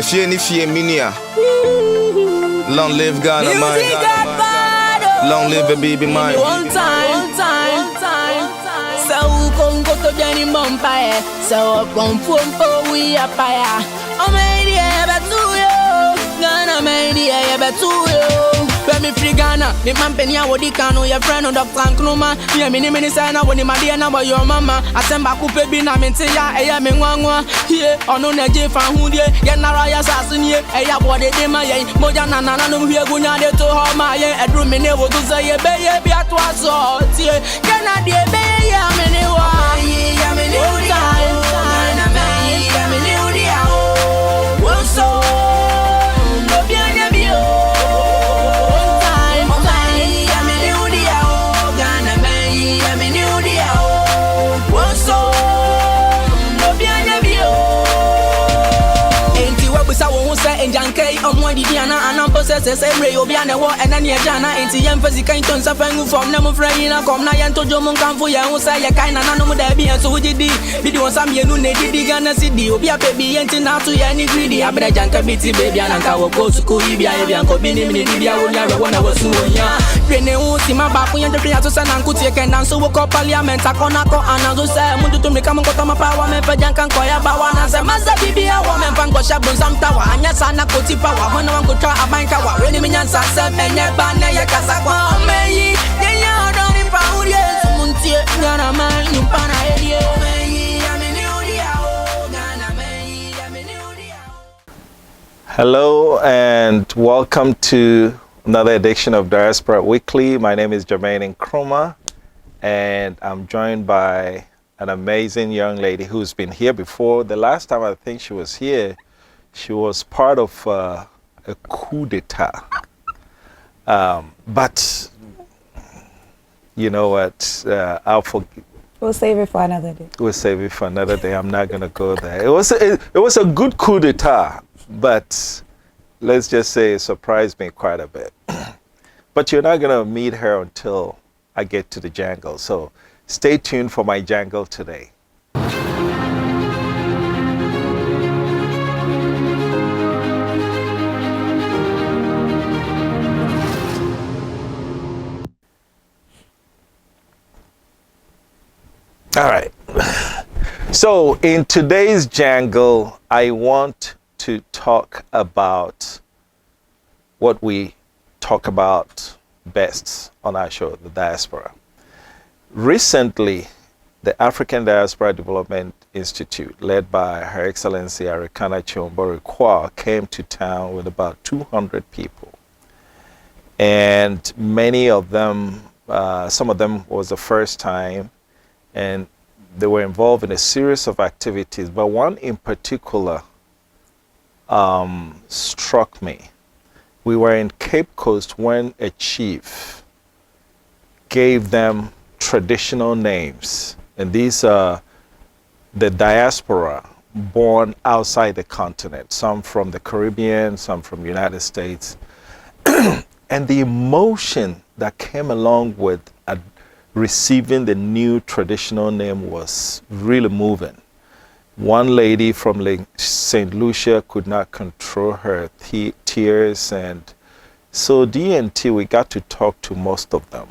If you minia. Long live Ghana, man. Long live the baby, man. One time. So come go to Jenny Mumpire. So come for we are fire. I'm ready, but to you. Ghana, man, but to you. When me free Ghana, me man penny a wodi kanu your friend on Dr. Nkrumah. Me mini say na woni my dear na boy your mama. Asemba coupe bi na me nte ya eya me nwanwa. Here ono na je fan hu die. Ye na raya sasenie eya body de ma ye. Moja na no hwe gunya de to ho ma ye. Edru me ne wo to say ye be ye bi ato aso. Tie Ghana de be ye me ne wa. Ye me ne odi na me ye me ne odi a o. Wo so no bi anya bi o. Enjankei omwa didiana anam possess every obiana wo enani ejana enti yemfezi kan ton safangu from na mo frayina kom na yento jomo kanfo ya hu say ye kai na no mo da bi enso wugidi bidi won sam yenu ne didi Ghana city obi apebi yenti na to ya ni greedy abra janka biti baby ananka wo ko suku ibia ebia ko bi ni mi bia wo ya wo na wo su onya twene hu ti ma ba fun yente ya to sana nkuti e kan so wo ko parliament akona ko anazo say mundu to me kam ko to ma power me fa janka ko ya ba wa na say masa bibia wo me fa ngo shabon sam tawa anya sana koti power when one go try a bank power when me nyansa se enye ba na ye kasa kwa meyi ye ya don in power ye muntie Ghana man you pana edie meyi ameni odia o Ghana meyi ameni odia. Hello and welcome to another edition of Diaspora Weekly. My name is Jermaine Nkrumah and I'm joined by an amazing young lady who's been here before. The last time I think she was here, she was part of a coup d'etat. But you know what? We'll save it for another day. We'll save it for another day. I'm not going to go there. It was a good coup d'etat, but let's just say it surprised me quite a bit. But you're not going to meet her until I get to the jangle. So stay tuned for my jangle today. All right. So in today's jangle, I want to talk about what we talk about best on our show, the diaspora. Recently, the African Diaspora Development Institute, led by Her Excellency Arikana Chiombo, came to town with about 200 people. And many of them, some of them was the first time, and they were involved in a series of activities, but one in particular struck me. We were in Cape Coast when a chief gave them traditional names, and these are the diaspora born outside the continent, some from the Caribbean, some from the United States. And the emotion that came along with receiving the new traditional name was really moving. One lady from St. Lucia could not control her tears, and so DNT, we got to talk to most of them.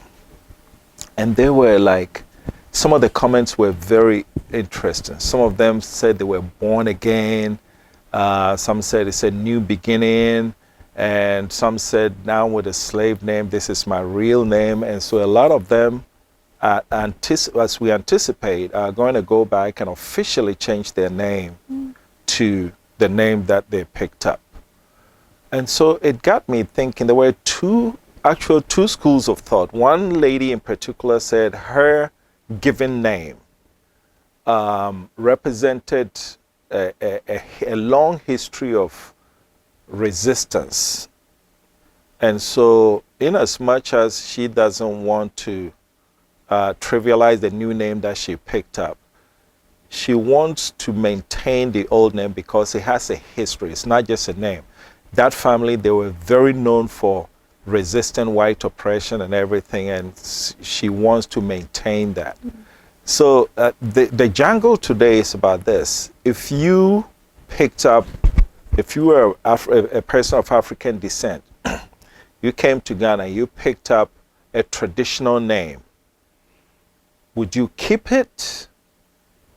And they were like, some of the comments were very interesting. Some of them said they were born again. Some said it's a new beginning. And some said, now with a slave name, this is my real name. And so a lot of them, as we anticipate, are going to go back and officially change their name to the name that they picked up. And so it got me thinking. There were two schools of thought. One lady in particular said her given name represented a long history of resistance. And so in as much as she doesn't want to trivialize the new name that she picked up, she wants to maintain the old name because it has a history. It's not just a name. That family, they were very known for resisting white oppression and everything, and she wants to maintain that. So the jangle today is about this. If you picked up if you were a person of African descent, you came to Ghana, you picked up a traditional name, would you keep it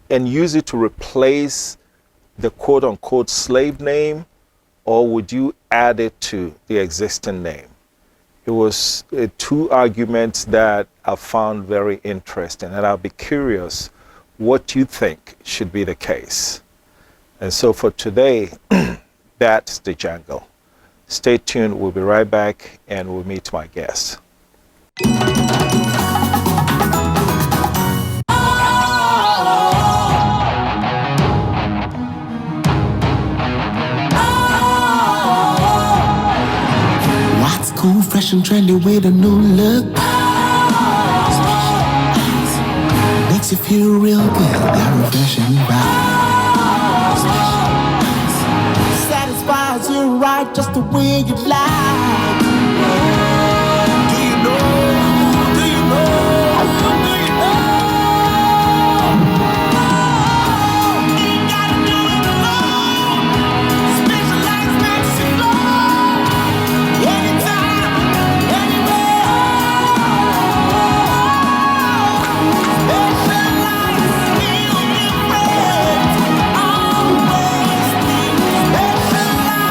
and use it to replace the quote-unquote slave name, or would you add it to the existing name? It was two arguments that I found very interesting, and I'll be curious what you think should be the case. And so for today, that's the jungle. Stay tuned. We'll be right back, and we'll meet my guests. What's cool, fresh and trendy with a new look? Makes you feel real good, that refreshing vibe. Satisfies you right just the way you like. Do you know? Do you know? Do you know? Ain't gotta do it alone. Specialized makes you glow. Anytime, anywhere. Specialized, feel different. Always be specialized.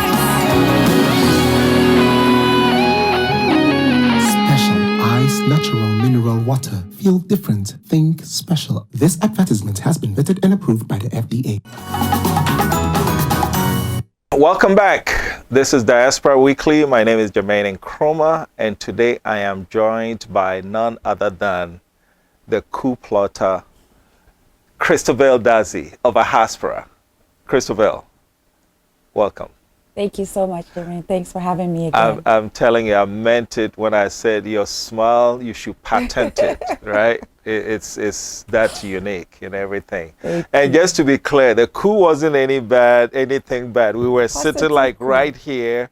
Special ice, natural mineral water. Feel different. Think special. This advertisement has been vetted and approved by the FDA. Welcome back. This is Diaspora Weekly. My name is Jermaine Nkrumah, and today I am joined by none other than the coup plotter, Christabel Dazi of Ahaspora. Christabel, welcome. Thank you so much, Jermaine. Thanks for having me again. I'm telling you, I meant it when I said your smile, you should patent it, right? It's that unique in everything. And just to be clear, the coup wasn't anything bad. We were sitting like right here,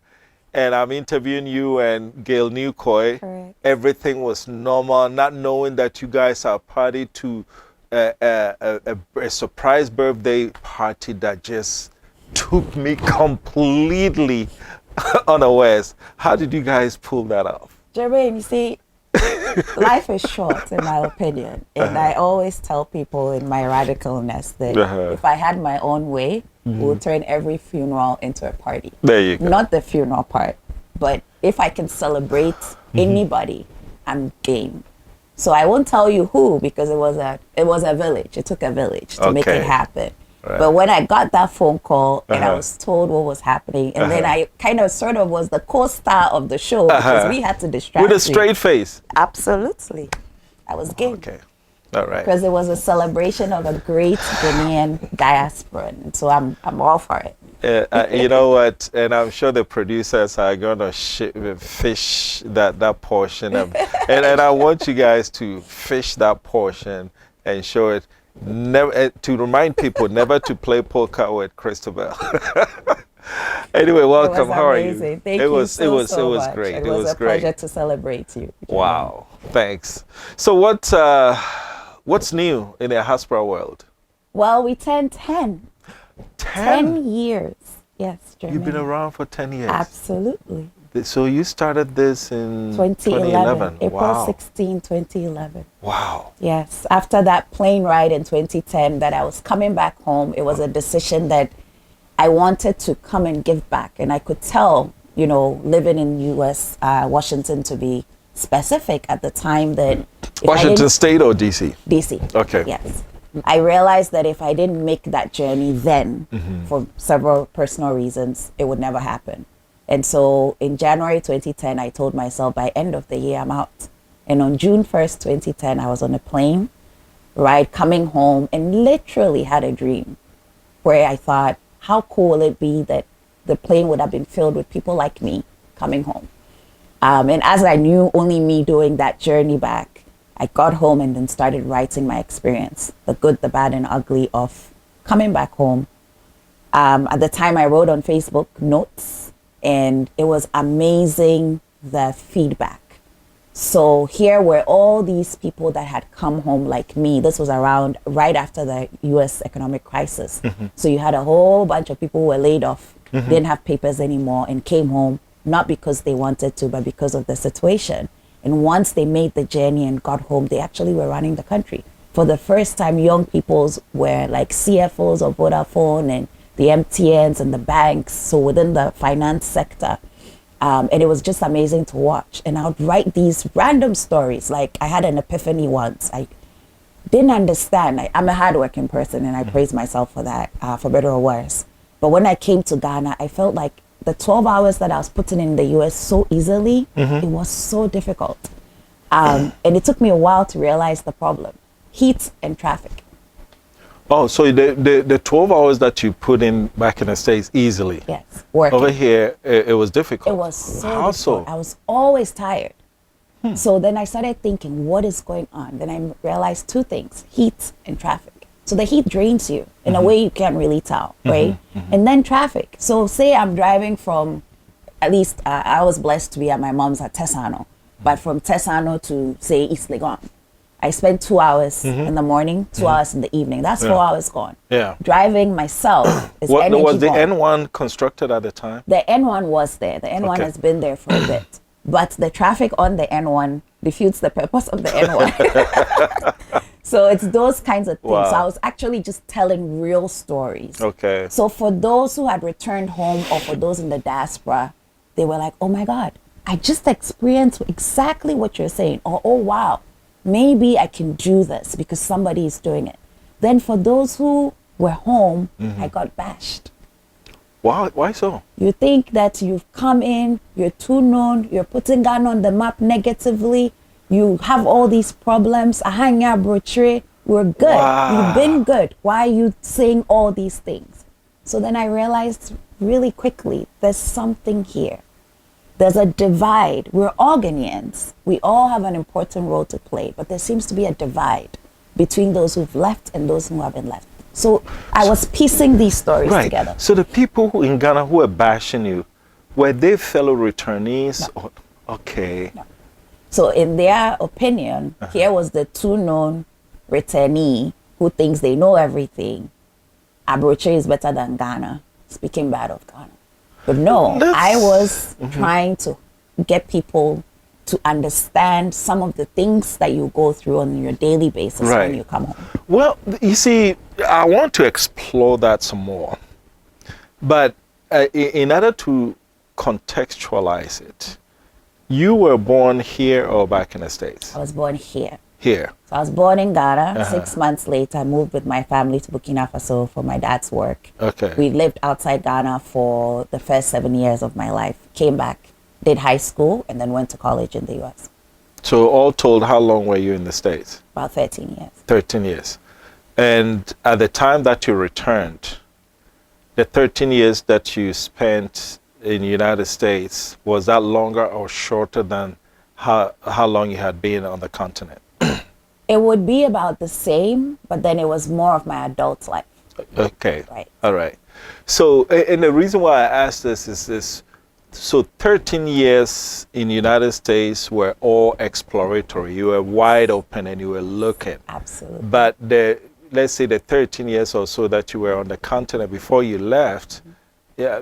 and I'm interviewing you and Gail Newcoy. Correct. Everything was normal, not knowing that you guys are party to a surprise birthday party that just took me completely unawares. How did you guys pull that off? Jermaine, you see, life is short, in my opinion. And I always tell people in my radicalness that if I had my own way, we'll turn every funeral into a party. There you go. Not the funeral part, but if I can celebrate anybody, I'm game. So I won't tell you who, because it was a village. It took a village to make it happen. Right. But when I got that phone call and I was told what was happening, and then I kind of sort of was the co-star of the show because we had to distract with a straight face. Absolutely. I was game. Okay. All right. Because it was a celebration of a great Ghanaian diaspora. And so I'm all for it. You know what? And I'm sure the producers are going to fish that portion. And I want you guys to fish that portion and show it. Never to remind people never to play poker with Christabel. Anyway, welcome. How are you? Thank you so much. It was great. It was a pleasure to celebrate you. Wow. Thanks. So what's new in the Ahaspora world? Well, we turned 10. 10 years. Yes, Jermaine. You've been around for 10 years. Absolutely. So you started this in 2011. April wow. 16, 2011. Wow. Yes. After that plane ride in 2010 that I was coming back home, it was a decision that I wanted to come and give back. And I could tell, living in U.S., Washington to be specific at the time that... Washington State or D.C.? D.C. Okay. Yes. I realized that if I didn't make that journey then, for several personal reasons, it would never happen. And so in January 2010, I told myself by end of the year, I'm out. And on June 1st, 2010, I was on a plane ride coming home and literally had a dream where I thought, how cool will it be that the plane would have been filled with people like me coming home. And as I knew only me doing that journey back, I got home and then started writing my experience, the good, the bad, and ugly of coming back home. At the time, I wrote on Facebook notes, and it was amazing, the feedback. So here were all these people that had come home like me. This was around right after the US economic crisis. So you had a whole bunch of people who were laid off, didn't have papers anymore, and came home, not because they wanted to, but because of the situation. And once they made the journey and got home, they actually were running the country. For the first time, young peoples were like CFOs of Vodafone and the MTNs and the banks, so within the finance sector. And it was just amazing to watch. And I would write these random stories. Like I had an epiphany once. I didn't understand. I'm a hardworking person and I praise myself for that, for better or worse. But when I came to Ghana, I felt like the 12 hours that I was putting in the US so easily, it was so difficult. And it took me a while to realize the problem. Heat and traffic. Oh, so the 12 hours that you put in back in the States easily. Yes, working. Over here, it was difficult. It was so How difficult. so? I was always tired. So then I started thinking, what is going on? Then I realized two things, heat and traffic. So the heat drains you in a way you can't really tell, right? And then traffic. So say I'm driving from, at least I was blessed to be at my mom's at Tesano, but from Tesano to say East Legon. I spent 2 hours in the morning, 2 hours in the evening. That's 4 hours gone. Yeah. Driving myself is What, energy was the gone. N1 constructed at the time? The N1 was there. The N1 Okay. has been there for a bit. But the traffic on the N1 defeats the purpose of the N1. So it's those kinds of things. Wow. So I was actually just telling real stories. Okay. So for those who had returned home or for those in the diaspora, they were like, oh my God, I just experienced exactly what you're saying. Or, oh wow, maybe I can do this because somebody is doing it. Then for those who were home, I got bashed. Wow, why so? You think that you've come in, you're too known, you're putting Ghana on the map negatively, you have all these problems, ahanya brochure, we're good, Wow. you've been good. Why are you saying all these things? So then I realized really quickly, there's something here. There's a divide. We're all Ghanaians. We all have an important role to play, but there seems to be a divide between those who've left and those who haven't left. So I was piecing these stories Right. together. So the people who in Ghana who were bashing you, were they fellow returnees? No. Or, okay. No. So in their opinion, here was the too known returnee who thinks they know everything. Abroche is better than Ghana, speaking bad of Ghana. But no, I was trying to get people to understand some of the things that you go through on your daily basis Right. when you come home. Well, you see, I want to explore that some more. But in order to contextualize it, you were born here or back in the States? I was born here. Here. So I was born in Ghana. 6 months later, I moved with my family to Burkina Faso for my dad's work. Okay. We lived outside Ghana for the first 7 years of my life. Came back, did high school, and then went to college in the US. So all told, how long were you in the States? About 13 years. 13 years. And at the time that you returned, the 13 years that you spent in the United States, was that longer or shorter than how long you had been on the continent? It would be about the same, but then it was more of my adult life. Okay. Right. All right. So, and the reason why I asked this is this. So 13 years in the United States were all exploratory. You were wide open and you were looking. Absolutely. But let's say the 13 years or so that you were on the continent before you left, yeah,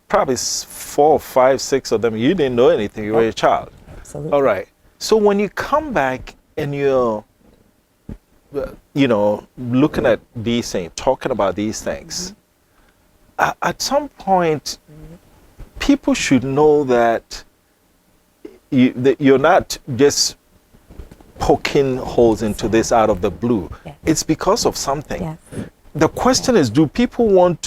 probably 4, 5, 6 of them, you didn't know anything. You were a child. Absolutely. All right. So when you come back and you're, looking at these things, talking about these things, at some point, people should know that you're not just poking holes into this out of the blue. Yes. It's because of something. Yes. The question is, do people want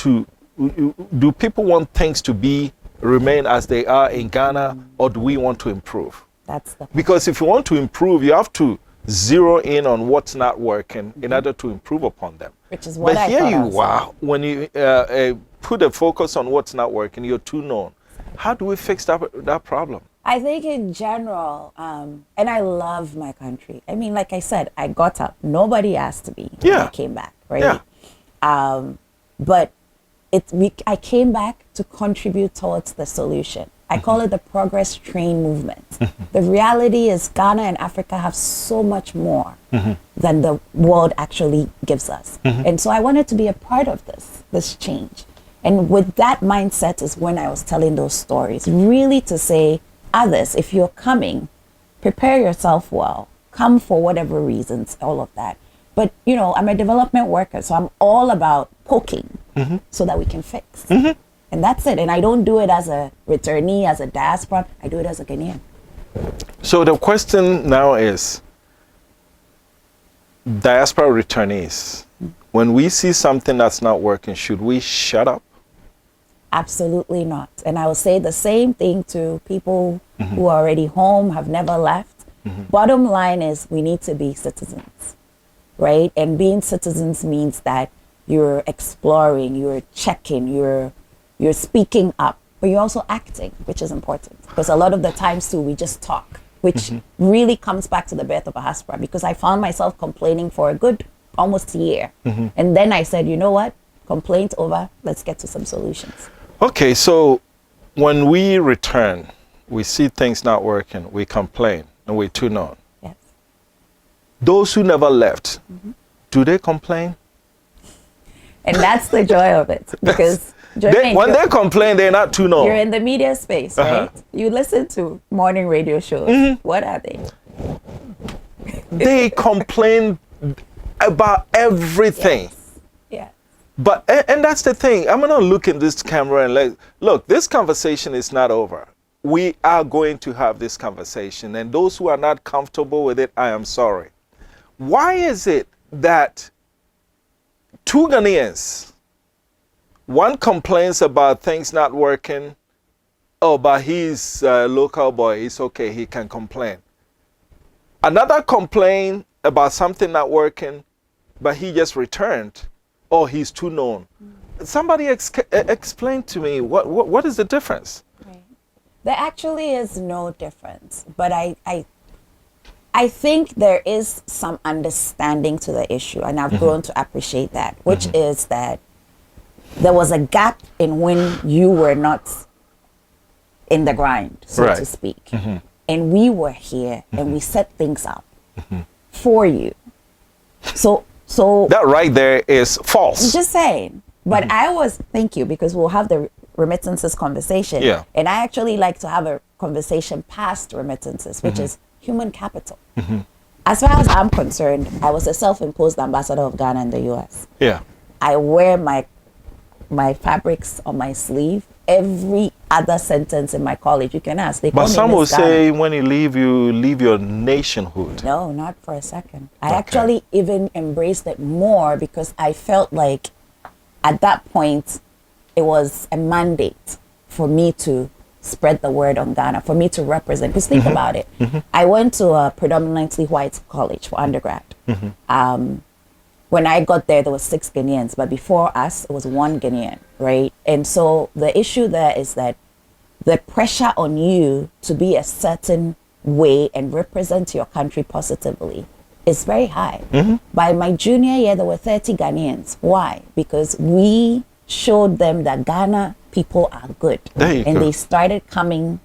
things to remain as they are in Ghana, or do we want to improve? That's the Because if you want to improve, you have to zero in on what's not working in order to improve upon them. Which is what But I here thought you also. are, when you put a focus on what's not working, you're too known. How do we fix that problem? I think in general, and I love my country. I mean, like I said, I got up. Nobody asked to be when Yeah. I came back, right? Yeah. But I came back to contribute towards the solution. I call it the progress train movement. The reality is Ghana and Africa have so much more than the world actually gives us. And so I wanted to be a part of this change. And with that mindset is when I was telling those stories, really to say, others, if you're coming, prepare yourself well, come for whatever reasons, all of that. But, you know, I'm a development worker, so I'm all about poking so that we can fix. And that's it. And I don't do it as a returnee, as a diaspora. I do it as a Ghanaian. So the question now is, diaspora returnees, when we see something that's not working, should we shut up? Absolutely not. And I will say the same thing to people who are already home, have never left. Bottom line is we need to be citizens, right? And being citizens means that you're exploring, you're checking, you're speaking up, but you're also acting, which is important. Because a lot of the times too, we just talk, which really comes back to the birth of Ahaspora, because I found myself complaining for a good almost a year. And then I said, you know what? Complaint over, let's get to some solutions. Okay, so when we return, we see things not working, we complain, and we tune on. Yes. Those who never left, do they complain? And that's the joy of it, because when they complain, they're not too known. You're in the media space, right? You listen to morning radio shows. What are they? They complain about everything. Yes. But, and that's the thing. I'm going to look in this camera and look, this conversation is not over. We are going to have this conversation. And those who are not comfortable with it, I am sorry. Why is it that two Ghanaians, one complains about things not working, oh, but he's a local boy, it's okay, he can complain. Another complain about something not working, but he just returned, oh, he's too known. Somebody explain to me, what is the difference? Right. There actually is no difference, but I think there is some understanding to the issue, and I've grown to appreciate that, which is that there was a gap in when you were not in the grind, so to speak. And we were here and we set things up for you. So that right there is false. I'm just saying. But thank you, because we'll have the remittances conversation. Yeah. And I actually like to have a conversation past remittances, which is human capital. As far as I'm concerned, I was a self-imposed ambassador of Ghana in the US. Yeah. I wear my fabrics on my sleeve. Every other sentence in my college, you can ask. But some will say when you leave your nationhood. No, not for a second. I actually even embraced it more because I felt like at that point, it was a mandate for me to spread the word on Ghana, for me to represent. Because think about it. I went to a predominantly white college for undergrad. When I got there was 6 Ghanaians, but before us, it was 1 Ghanaian, right? And so the issue there is that the pressure on you to be a certain way and represent your country positively is very high. By my junior year, there were 30 Ghanaians. Why? Because we showed them that Ghana people are good. And they started coming,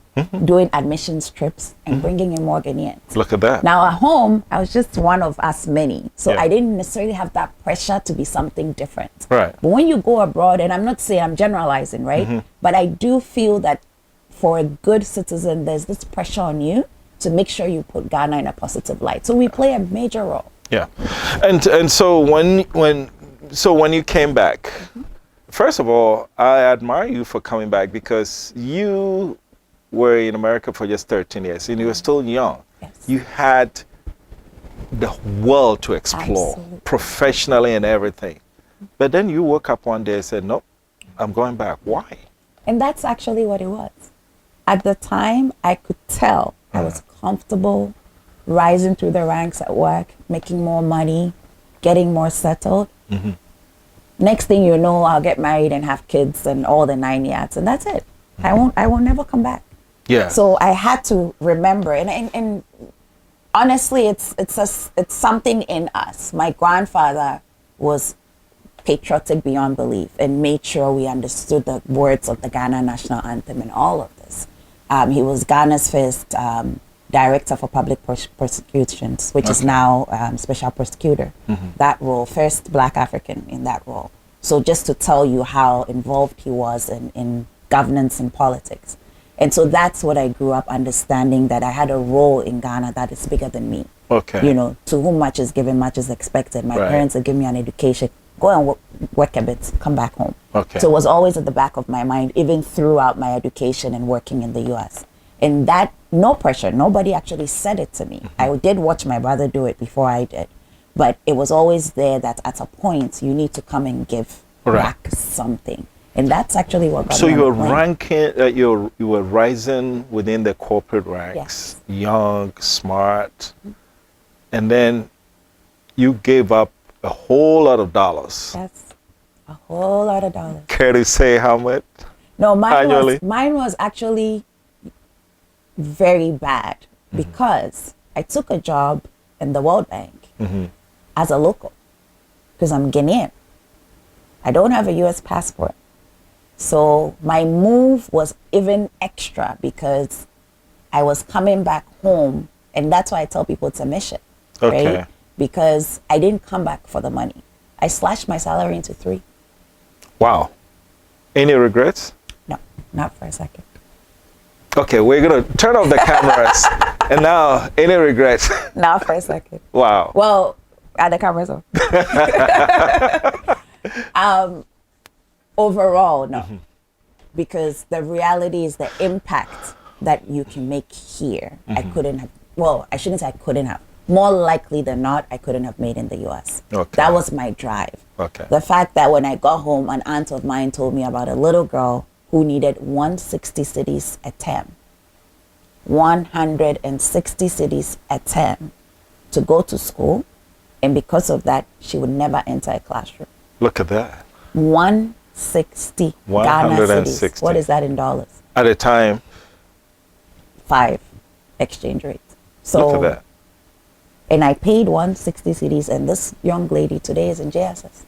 doing admissions trips and bringing in more Ghanaians. Look at that. Now at home, I was just one of us many. So I didn't necessarily have that pressure to be something different. Right. But when you go abroad, and I'm not saying I'm generalizing, right? But I do feel that for a good citizen, there's this pressure on you to make sure you put Ghana in a positive light. So we play a major role. Yeah. And so when you came back, first of all, I admire you for coming back, because you were in America for just 13 years and you were still young. Yes. You had the world to explore. Absolutely. Professionally and everything. But then you woke up one day and said, nope, I'm going back. Why? And that's actually what it was. At the time, I could tell I was comfortable rising through the ranks at work, making more money, getting more settled. Next thing you know, I'll get married and have kids and all the 9 yards, and that's it. I won't never come back. Yeah. So I had to remember, and honestly, it's something in us. My grandfather was patriotic beyond belief and made sure we understood the words of the Ghana national anthem and all of this. He was Ghana's first director for public prosecutions, which is now special prosecutor. That role, first Black African in that role. So just to tell you how involved he was in governance and politics. And so that's what I grew up understanding, that I had a role in Ghana that is bigger than me. Okay. You know, to whom much is given, much is expected. My parents have given me an education. Go and work a bit, come back home. Okay. So it was always at the back of my mind, even throughout my education and working in the US. And that, no pressure, nobody actually said it to me. I did watch my brother do it before I did. But it was always there that at a point, you need to come and give back something. And that's actually what got So me you were on the plane. ranking, you were rising within the corporate ranks, young, smart, and then you gave up a whole lot of dollars. That's a whole lot of dollars. Care to say how much? No, Annually? mine was actually very bad because I took a job in the World Bank as a local because I'm Guinean. I don't have a US passport. So my move was even extra because I was coming back home, and that's why I tell people it's a mission, Okay. right? Because I didn't come back for the money. I slashed my salary into 3. Wow. Any regrets? No, not for a second. Okay, we're going to turn off the cameras. And now, any regrets? Not for a second. Wow. Well, at the cameras off. Overall, no. Because the reality is the impact that you can make here, I couldn't have, well, I shouldn't say I couldn't have. More likely than not, I couldn't have made in the US. Okay. That was my drive. Okay. The fact that when I got home, an aunt of mine told me about a little girl who needed 160 cities a term. 160 cities a term to go to school. And because of that, she would never enter a classroom. Look at that. 160 Ghana cities. 160. What is that in dollars? At the time, 5 exchange rate. So, look at that. and I paid 160 cities, and this young lady today is in JSS.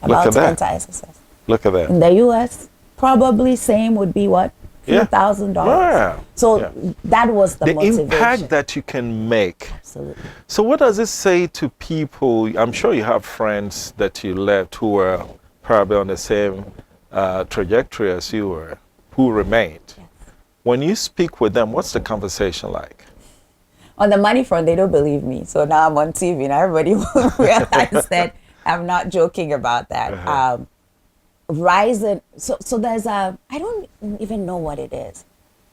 About at to that. enter SSS. Look at that. In the US, probably same would be what? Yeah. $1,000. Yeah. So Yeah. that was the motivation. impact that you can make. Absolutely. So what does it say to people? I'm sure you have friends that you left who were probably on the same trajectory as you were, who remained. Yes. When you speak with them, what's the conversation like? On the money front, they don't believe me. So now I'm on TV and everybody will realize that I'm not joking about that. Rising, so there's a, I don't even know what it is.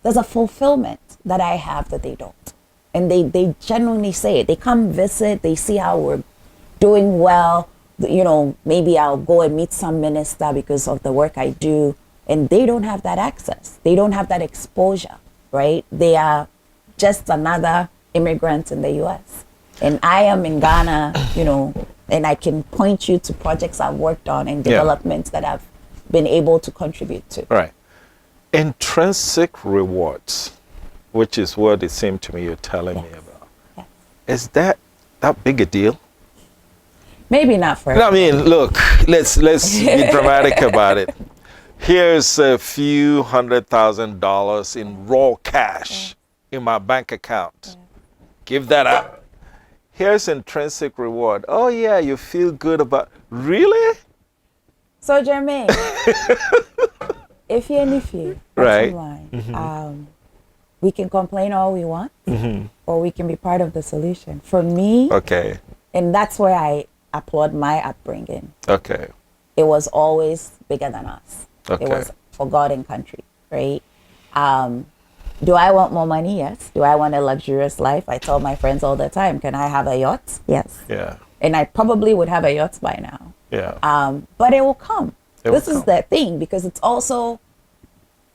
There's a fulfillment that I have that they don't. And they genuinely say it. They come visit, they see how we're doing well. You know, maybe I'll go and meet some minister because of the work I do. And they don't have that access. They don't have that exposure, right? They are just another immigrant in the US. And I am in Ghana, you know, and I can point you to projects I've worked on and developments that I've been able to contribute to. Right. Intrinsic rewards, which is what it seemed to me you're telling me about. Yes. Is that big a deal? Maybe not for I mean, look, let's be dramatic about it. Here's a few $100,000 in raw cash in my bank account. Give that up. Here's intrinsic reward. Oh yeah, you feel good about, really? So Jermaine, if you, Right. we can complain all we want, or we can be part of the solution. For me, Okay. and that's where I applaud my upbringing. Okay. It was always bigger than us. Okay. It was for God and country, right? Do I want more money? Yes. Do I want a luxurious life? I tell my friends all the time, can I have a yacht? Yes. Yeah. And I probably would have a yacht by now. Yeah. But it will come. This will is the thing, because it's also,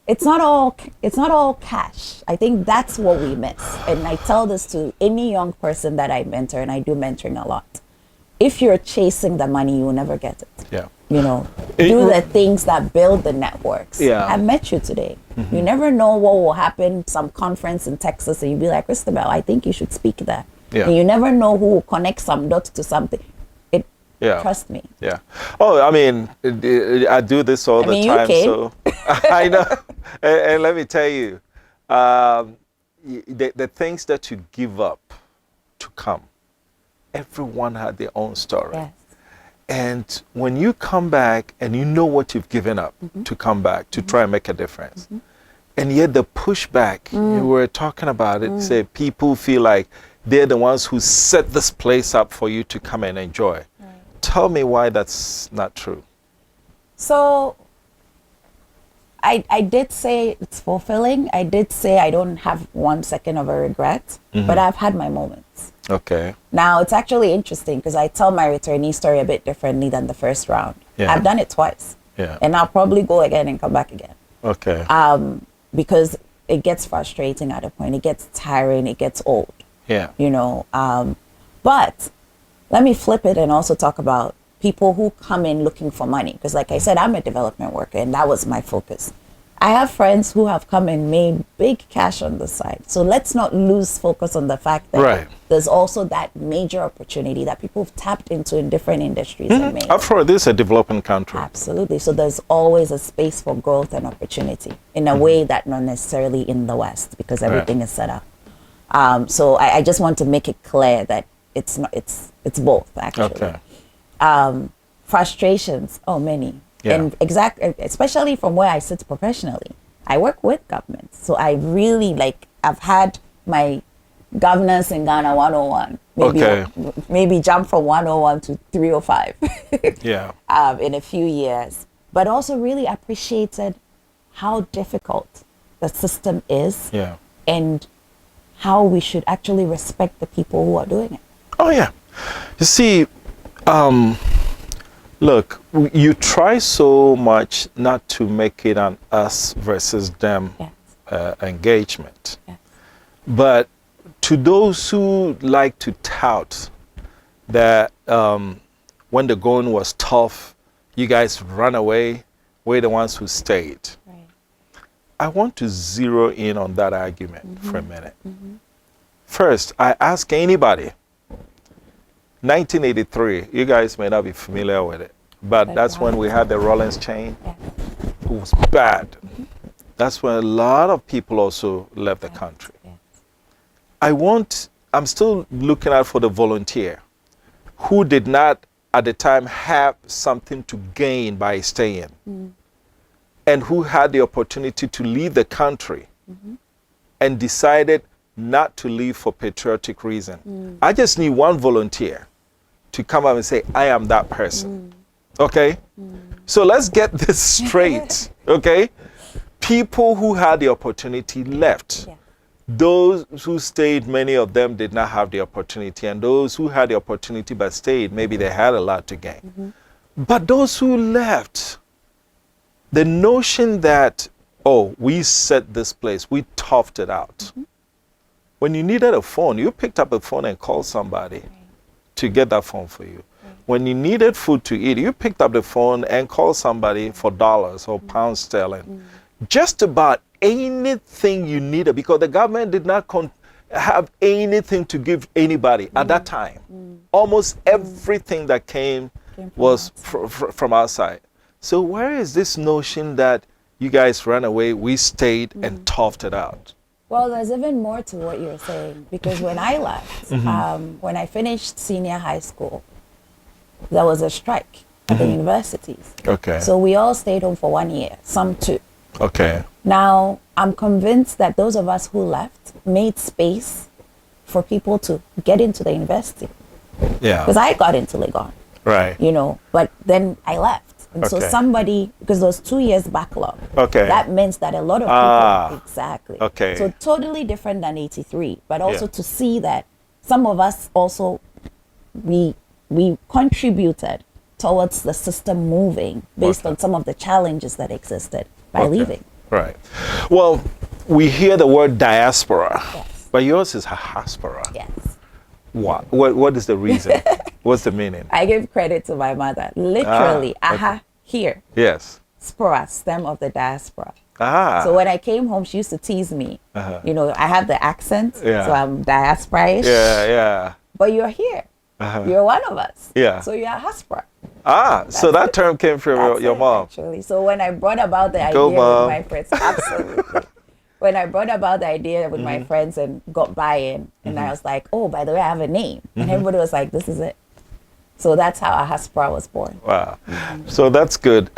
it's not all cash. I think that's what we miss. And I tell this to any young person that I mentor, and I do mentoring a lot. If you're chasing the money, you will never get it. Yeah. You know, do the things that build the networks. Yeah. I met you today. You never know what will happen, some conference in Texas, and you'll be like, Christabel, I think you should speak there. Yeah. And you never know who will connect some dots to something. Yeah. Trust me. Yeah. Oh, I mean, I do this all the mean, you time. came. So I know. And let me tell you, The things that you give up to come, everyone had their own story. Yes. And when you come back and you know what you've given up to come back to try and make a difference, and yet the pushback, you were talking about it, say people feel like they're the ones who set this place up for you to come and enjoy. Right. Tell me why that's not true. So I did say it's fulfilling. I did say I don't have 1 second of a regret, but I've had my moments. Okay. Now, it's actually interesting because I tell my returnee story a bit differently than the first round. Yeah. I've done it twice. Yeah. And I'll probably go again and come back again. Okay. Because it gets frustrating at a point. It gets tiring. It gets old. Yeah. You know. But let me flip it and also talk about people who come in looking for money. Because like I said, I'm a development worker and that was my focus. I have friends who have come and made big cash on the side. So let's not lose focus on the fact that there's also that major opportunity that people have tapped into in different industries and made. After all, this is a developing country. Absolutely. So there's always a space for growth and opportunity in a way that not necessarily in the West because everything is set up. So I just want to make it clear that it's not, it's both actually. Okay. Frustrations, many. Yeah. And especially from where I sit professionally, I work with governments. So I really I've had my governance in Ghana 101. Maybe jump from 101 to 305. Yeah. In a few years. But also really appreciated how difficult the system is. Yeah. And how we should actually respect the people who are doing it. Oh, yeah. You see, look, you try so much not to make it an us versus them engagement. Yes. But to those who like to tout that when the going was tough, you guys ran away, we're the ones who stayed. Right. I want to zero in on that argument for a minute. First, I ask anybody, 1983, you guys may not be familiar with it, but that's when we had the Rollins chain. Yeah. It was bad. That's when a lot of people also left the country. Yes. I'm still looking out for the volunteer who did not at the time have something to gain by staying and who had the opportunity to leave the country and decided not to leave for patriotic reason. I just need one volunteer to come up and say, I am that person. Okay? So let's get this straight. Okay? People who had the opportunity left. Yeah. Those who stayed, many of them did not have the opportunity. And those who had the opportunity but stayed, maybe they had a lot to gain. But those who left, the notion that, we set this place, we toughed it out. When you needed a phone, you picked up a phone and called somebody to get that phone for you. When you needed food to eat, you picked up the phone and called somebody for dollars or pounds sterling. Just about anything you needed, because the government did not have anything to give anybody at that time. Almost everything that came was from outside. So where is this notion that you guys ran away, we stayed and toughed it out? Well, there's even more to what you're saying, because when I left, when I finished senior high school, there was a strike at the universities. Okay. So we all stayed home for 1 year, some 2. Okay. Now, I'm convinced that those of us who left made space for people to get into the university. Yeah. Because I got into Legon. Right. You know, but then I left. And so somebody, because there was 2 years backlog. Okay. That means that a lot of people, exactly. Okay. So totally different than 83. But also to see that some of us also, we contributed towards the system moving based on some of the challenges that existed by leaving. Right. Well, we hear the word diaspora, Yes. but yours is Ahaspora. Yes. What is the reason? What's the meaning? I give credit to my mother. Literally, here. Yes. Spora, stem of the diaspora. So when I came home, she used to tease me. You know, I have the accent, so I'm diaspora-ish. Yeah. But you're here. You're one of us. Yeah. So you're Ahaspora. So that term came from your mom. Actually. So when I brought about the idea Go, Mom. with my friends, absolutely. when I brought about the idea with my friends and got buy-in, and I was like, oh, by the way, I have a name. And everybody was like, this is it. So that's how Ahaspora was born. Wow. So that's good.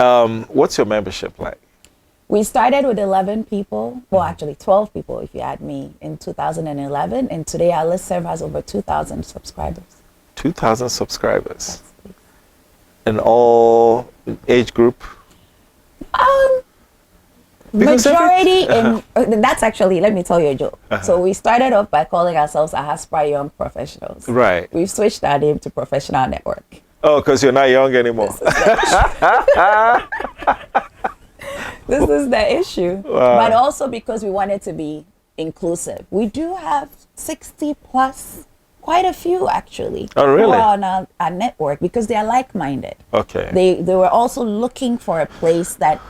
What's your membership like? We started with 11 people, well, actually 12 people if you add me, in 2011. And today our listserv has over 2,000 subscribers. 2,000 subscribers. And all age group? Because Majority in, that's actually, let me tell you a joke. So we started off by calling ourselves Ahaspora Young Professionals. Right. We've switched our name to Professional Network. Oh, because you're not young anymore. This is the issue. Wow. But also because we wanted to be inclusive. We do have 60 plus, quite a few actually. Oh, really? Who are on our network because they are like-minded. Okay. They were also looking for a place that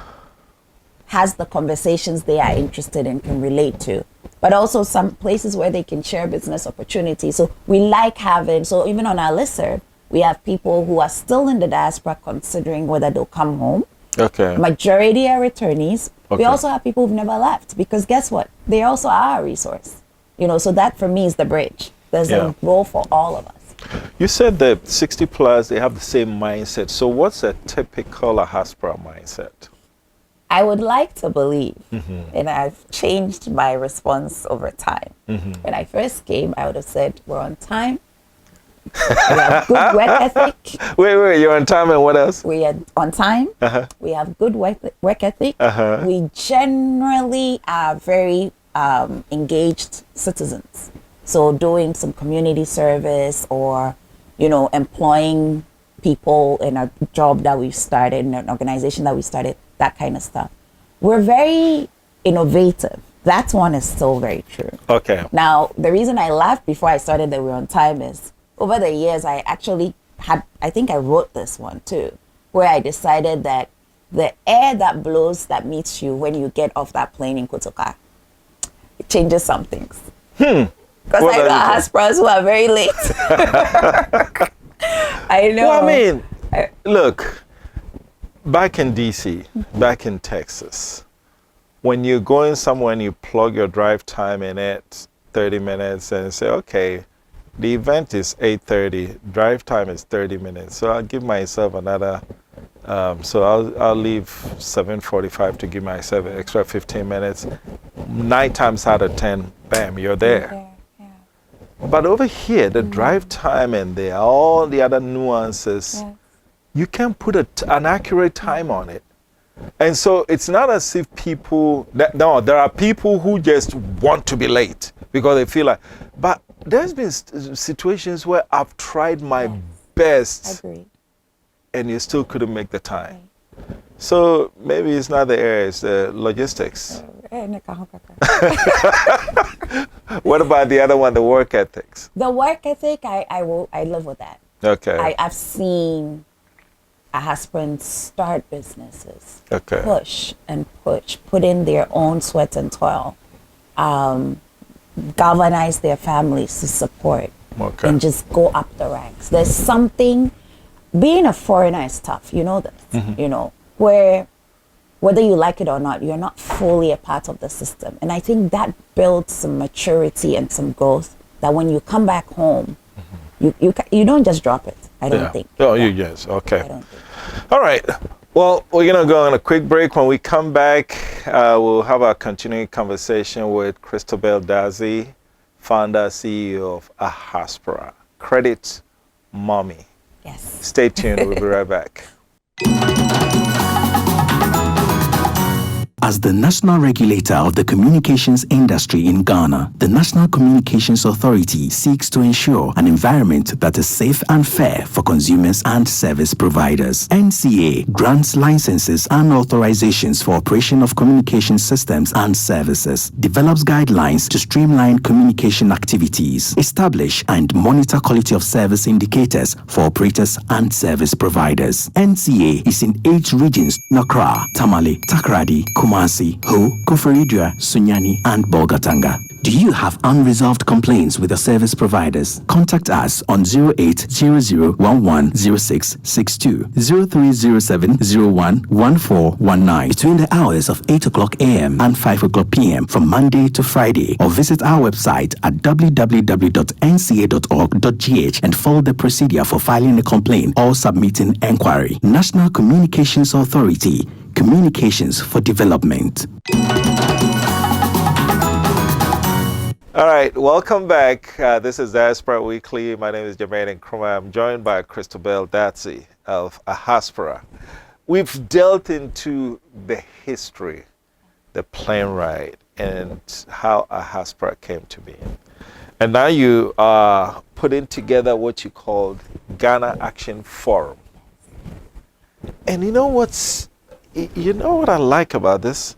has the conversations they are interested in, can relate to. But also some places where they can share business opportunities. So we like having, so even on our listserv, we have people who are still in the diaspora considering whether they'll come home. Okay. Majority are returnees. Okay. We also have people who've never left because guess what? They also are a resource. You know, so that for me is the bridge. There's a role for all of us. You said that 60 plus, they have the same mindset. So what's a typical Ahaspora mindset? I would like to believe, and I've changed my response over time. When I first came, I would have said, we're on time. We have good work ethic. Wait, you're on time and what else? We are on time. We have good work ethic. We generally are very engaged citizens. So doing some community service or, you know, employing people in a job that we've started, in an organization that we started, that kind of stuff. We're very innovative. That one is still very true. Okay. Now, the reason I laughed before I started that we're on time is over the years, I actually had, I think I wrote this one too, where I decided that the air that blows that meets you when you get off that plane in Kotoka, it changes some things. Because I know Ahasporas who are very late. I know. Well, I mean, look, back in DC, back in Texas, when you're going somewhere and you plug your drive time in it, 30 minutes, and say, okay, the event is 8:30, drive time is 30 minutes, so I'll give myself another, so I'll leave 7:45 to give myself an extra 15 minutes. 9 times out of 10, bam, you're there. But over here, the drive time and all the other nuances, you can't put an accurate time on it. And so it's not as if people, no, there are people who just want to be late because they feel like, but there's been situations where I've tried my best and you still couldn't make the time. So maybe it's not the air, it's the logistics. What about the other one, the work ethics? The work ethic, I live with that. Okay. I've seen Ahasporans start businesses, Okay. push and push, put in their own sweat and toil, galvanize their families to support, and just go up the ranks. There's something, being a foreigner is tough, you know this, you know, where whether you like it or not, you're not fully a part of the system. And I think that builds some maturity and some growth that when you come back home, you don't just drop it. I don't think. Oh, yes. Okay. I don't think. All right. Well, we're going to go on a quick break. When we come back, we'll have a continuing conversation with Christabel Dazi, founder, CEO of Ahaspora. Credit Mommy. Yes. Stay tuned. We'll be right back. As the national regulator of the communications industry in Ghana, the National Communications Authority seeks to ensure an environment that is safe and fair for consumers and service providers. NCA grants licenses and authorizations for operation of communication systems and services, develops guidelines to streamline communication activities, establish and monitor quality of service indicators for operators and service providers. NCA is in 8 regions: Accra, Tamale, Takoradi, Kumasi, Kumasi, Ho, Koforidua, Sunyani, and Bolgatanga. Do you have unresolved complaints with your service providers? Contact us on 0800110662, 0307011419 between the hours of 8 o'clock a.m. and 5 o'clock p.m. from Monday to Friday, or visit our website at www.nca.org.gh and follow the procedure for filing a complaint or submitting enquiry. National Communications Authority, Communications for Development. All right, welcome back. This is Diaspora Weekly. My name is Jermaine Nkrumah. I'm joined by Christabel Datsy of Ahaspora. We've dealt into the history, the plane ride, and how Ahaspora came to be. And now you are putting together what you called Ghana Action Forum. And you know what I like about this?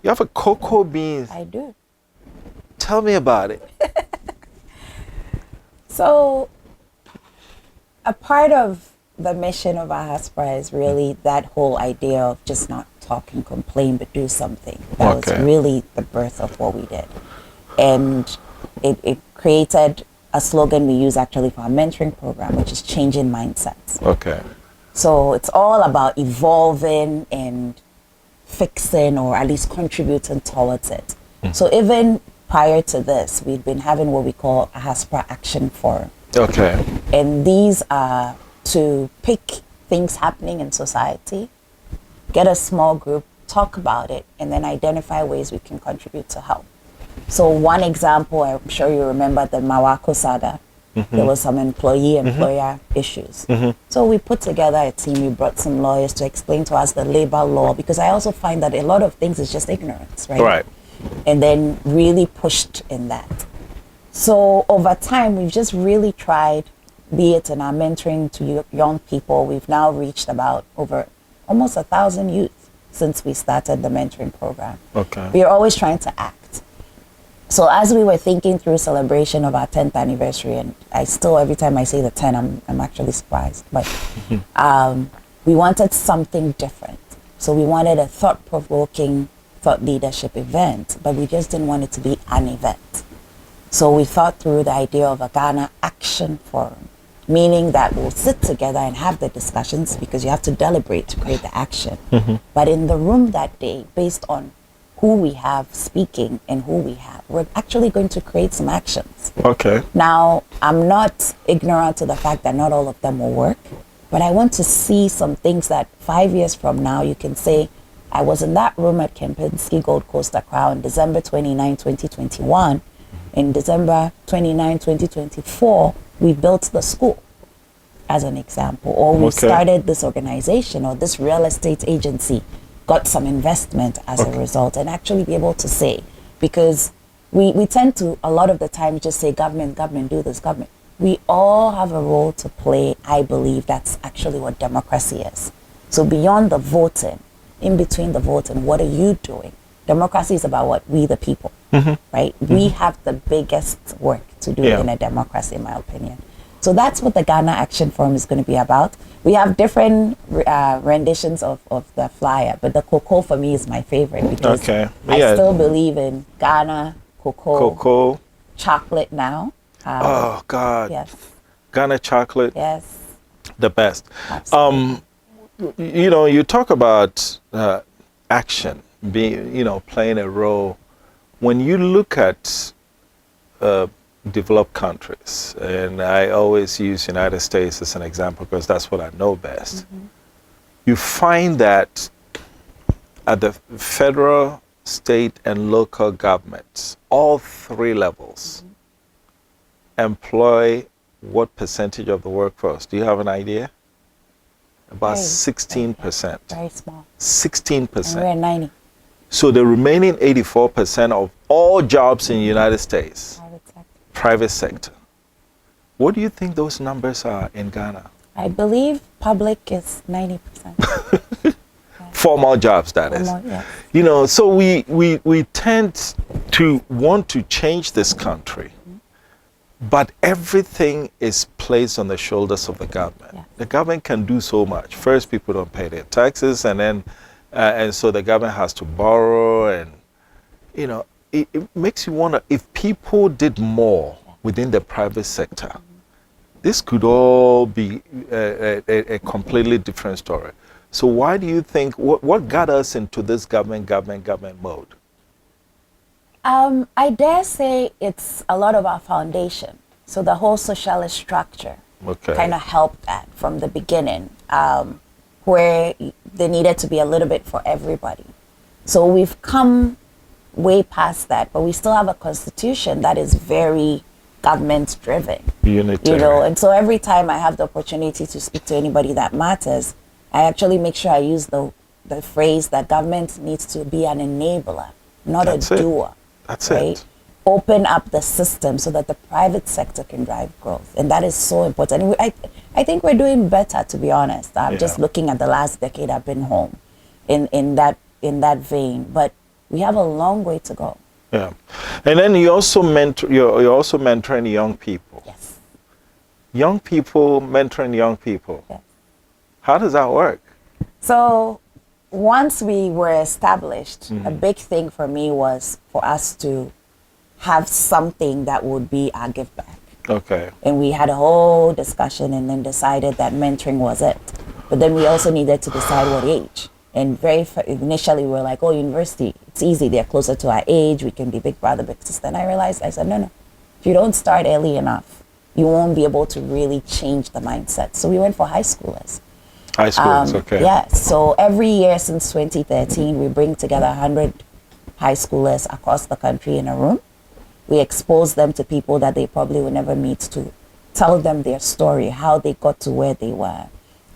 You have a cocoa bean. I do. Tell me about it. So, a part of the mission of Ahaspora is really that whole idea of just not talk and complain, but do something. That was really the birth of what we did. And it created a slogan we use actually for our mentoring program, which is changing mindsets. Okay. So it's all about evolving and fixing, or at least contributing towards it. So even prior to this, we've been having what we call Ahaspora Action Forum. Okay. And these are to pick things happening in society, get a small group, talk about it, and then identify ways we can contribute to help. So one example, I'm sure you remember the Mawako saga. There was some employee-employer issues. So we put together a team, we brought some lawyers to explain to us the labor law, because I also find that a lot of things is just ignorance, right? Right. And then really pushed in that. So over time, we've just really tried, be it in our mentoring to young people, we've now reached about over almost 1,000 youth since we started the mentoring program. Okay. We are always trying to act. So as we were thinking through celebration of our 10th anniversary, and I still, every time I say the 10, I'm actually surprised, but we wanted something different. So we wanted a thought-provoking thought leadership event, but we just didn't want it to be an event. So we thought through the idea of a Ghana Action Forum, meaning that we'll sit together and have the discussions, because you have to deliberate to create the action. But in the room that day, based on who we have speaking and who we have, we're actually going to create some actions. Okay. Now, I'm not ignorant to the fact that not all of them will work, but I want to see some things that 5 years from now you can say, I was in that room at Kempinski Gold Coast Accra on December 29, 2021. In December 29, 2024, we built the school, as an example. Or we started this organization, or this real estate agency got some investment as a result, and actually be able to say, because we tend to, a lot of the time, just say, government, do this, government. We all have a role to play. I believe that's actually what democracy is. So beyond the voting, in between the voting, what are you doing? Democracy is about what? We the people, right? We have the biggest work to do in a democracy, in my opinion. So that's what the Ghana Action Forum is going to be about. We have different renditions of the flyer, but the cocoa for me is my favorite, because I still believe in Ghana, cocoa, chocolate now. Oh, God. Yes. Ghana chocolate. Yes. The best. Absolutely. You talk about action, being, playing a role. When you look at developed countries, and I always use United States as an example because that's what I know best, you find that at the federal, state, and local governments, all three levels employ what percentage of the workforce? Do you have an idea? About 16%. Very small. 16%. And we're 90. So the remaining 84% of all jobs in the United States, private sector. What do you think those numbers are in Ghana? I believe public is 90%. Formal jobs, that is. Yes. So we tend to want to change this country, but everything is placed on the shoulders of the government. Yeah. The government can do so much. First, people don't pay their taxes, and then and so the government has to borrow, and you know, it makes you wonder if people did more within the private sector, this could all be a completely different story. So why do you think, what got us into this government mode? I dare say it's a lot of our foundation. So the whole socialist structure kind of helped that from the beginning, where there needed to be a little bit for everybody. So we've come way past that, but we still have a constitution that is very government driven. Unitary. You know, and so every time I have the opportunity to speak to anybody that matters, I actually make sure I use the phrase that government needs to be an enabler, not That's a it. doer. That's right? it. Open up the system so that the private sector can drive growth, and that is so important. And I think we're doing better, to be honest. I'm just looking at the last decade I've been home, in that vein. But we have a long way to go. Yeah, and then you also you're also mentoring young people. Yes. Young people mentoring young people. Yes. How does that work? So once we were established, a big thing for me was for us to have something that would be our give back. Okay. And we had a whole discussion and then decided that mentoring was it. But then we also needed to decide what age. And initially we were like, oh, university, it's easy. They're closer to our age. We can be big brother, big sister. And I realized, I said, no. If you don't start early enough, you won't be able to really change the mindset. So we went for high schoolers. High schools, okay. Yeah, so every year since 2013, we bring together 100 high schoolers across the country in a room. We expose them to people that they probably will never meet, to tell them their story, how they got to where they were,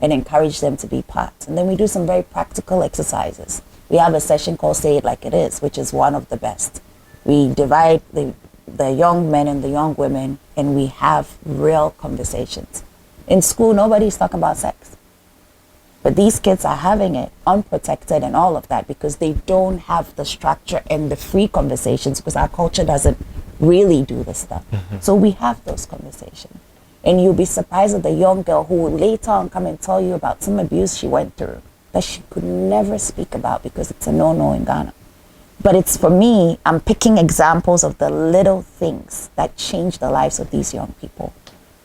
and encourage them to be part. And then we do some very practical exercises. We have a session called Say It Like It Is, which is one of the best. We divide the young men and the young women, and we have real conversations. In school, nobody's talking about sex. But these kids are having it unprotected and all of that because they don't have the structure and the free conversations, because our culture doesn't really do this stuff. So we have those conversations. And you'll be surprised at the young girl who will later on come and tell you about some abuse she went through that she could never speak about because it's a no-no in Ghana. But it's, for me, I'm picking examples of the little things that change the lives of these young people.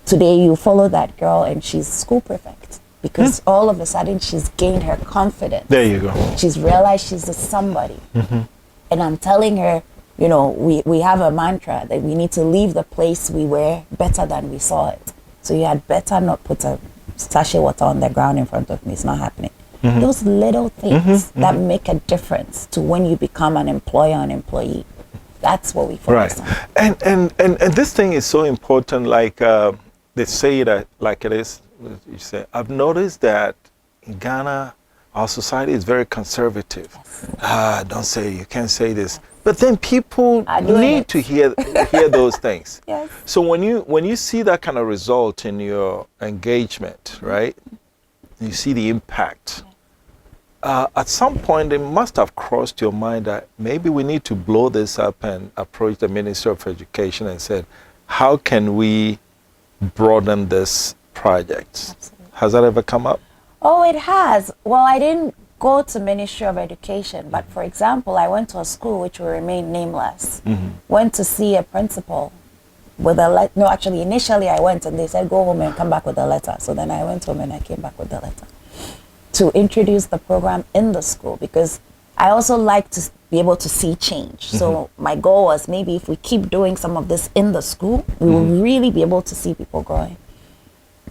Today you follow that girl and she's school prefect because all of a sudden she's gained her confidence. There you go. She's realized she's a somebody. And I'm telling her, you know, we have a mantra that we need to leave the place we were better than we saw it. So you had better not put a sachet water on the ground in front of me. It's not happening. Those little things that make a difference to when you become an employer and employee. That's what we focus on. And this thing is so important. Like they say that like it is. You say, I've noticed that in Ghana, our society is very conservative. Don't say, you can't say this. But then people need to hear those things. Yes. So when you see that kind of result in your engagement, right? You see the impact. At some point, it must have crossed your mind that maybe we need to blow this up and approach the Ministry of Education and said, how can we broaden this project? Absolutely. Has that ever come up? Oh, it has. Well, I didn't go to Ministry of Education, but for example, I went to a school which will remain nameless. Went to see a principal with a letter. No, actually, initially I went and they said, go home and come back with a letter. So then I went home and I came back with the letter to introduce the program in the school, because I also like to be able to see change. So my goal was, maybe if we keep doing some of this in the school, we will really be able to see people growing.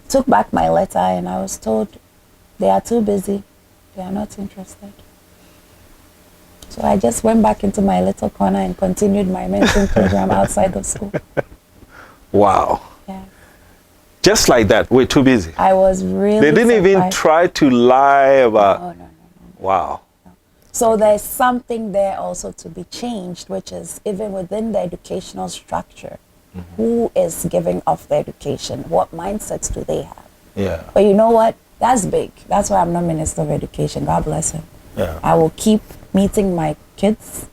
Took back my letter and I was told they are too busy. They are not interested. So I just went back into my little corner and continued my mentoring program outside of school. Wow. Yeah. Just like that, we're too busy. I was really They didn't even surprised. try to lie about. Oh, no. Wow. So there's something there also to be changed, which is even within the educational structure, who is giving off the education? What mindsets do they have? Yeah. But you know what? That's big. That's why I'm not Minister of Education. God bless him. Yeah. I will keep meeting my kids,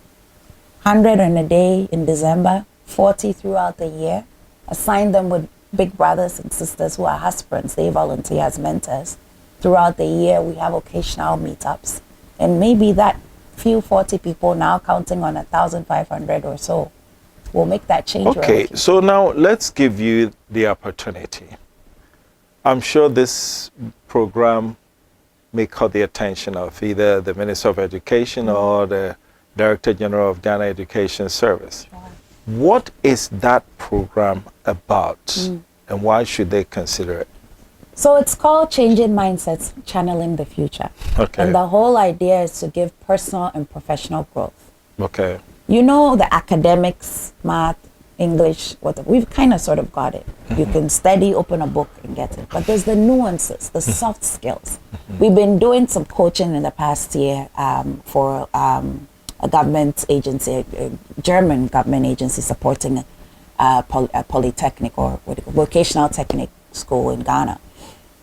100 in a day in December, 40 throughout the year. Assign them with big brothers and sisters who are aspirants. They volunteer as mentors. Throughout the year, we have occasional meetups. And maybe that few 40 people now counting on 1,500 or so will make that change. Okay, so now let's give you the opportunity. I'm sure this program may caught the attention of either the Minister of Education or the Director General of Ghana Education Service. What is that program about, and why should they consider it? So it's called Changing Mindsets, Channeling the Future. Okay. And the whole idea is to give personal and professional growth. Okay. You know, the academics, math, English, we've kind of sort of got it. You can study, open a book and get it. But there's the nuances, the soft skills. We've been doing some coaching in the past year for a government agency, a German government agency supporting a polytechnic or vocational technic school in Ghana.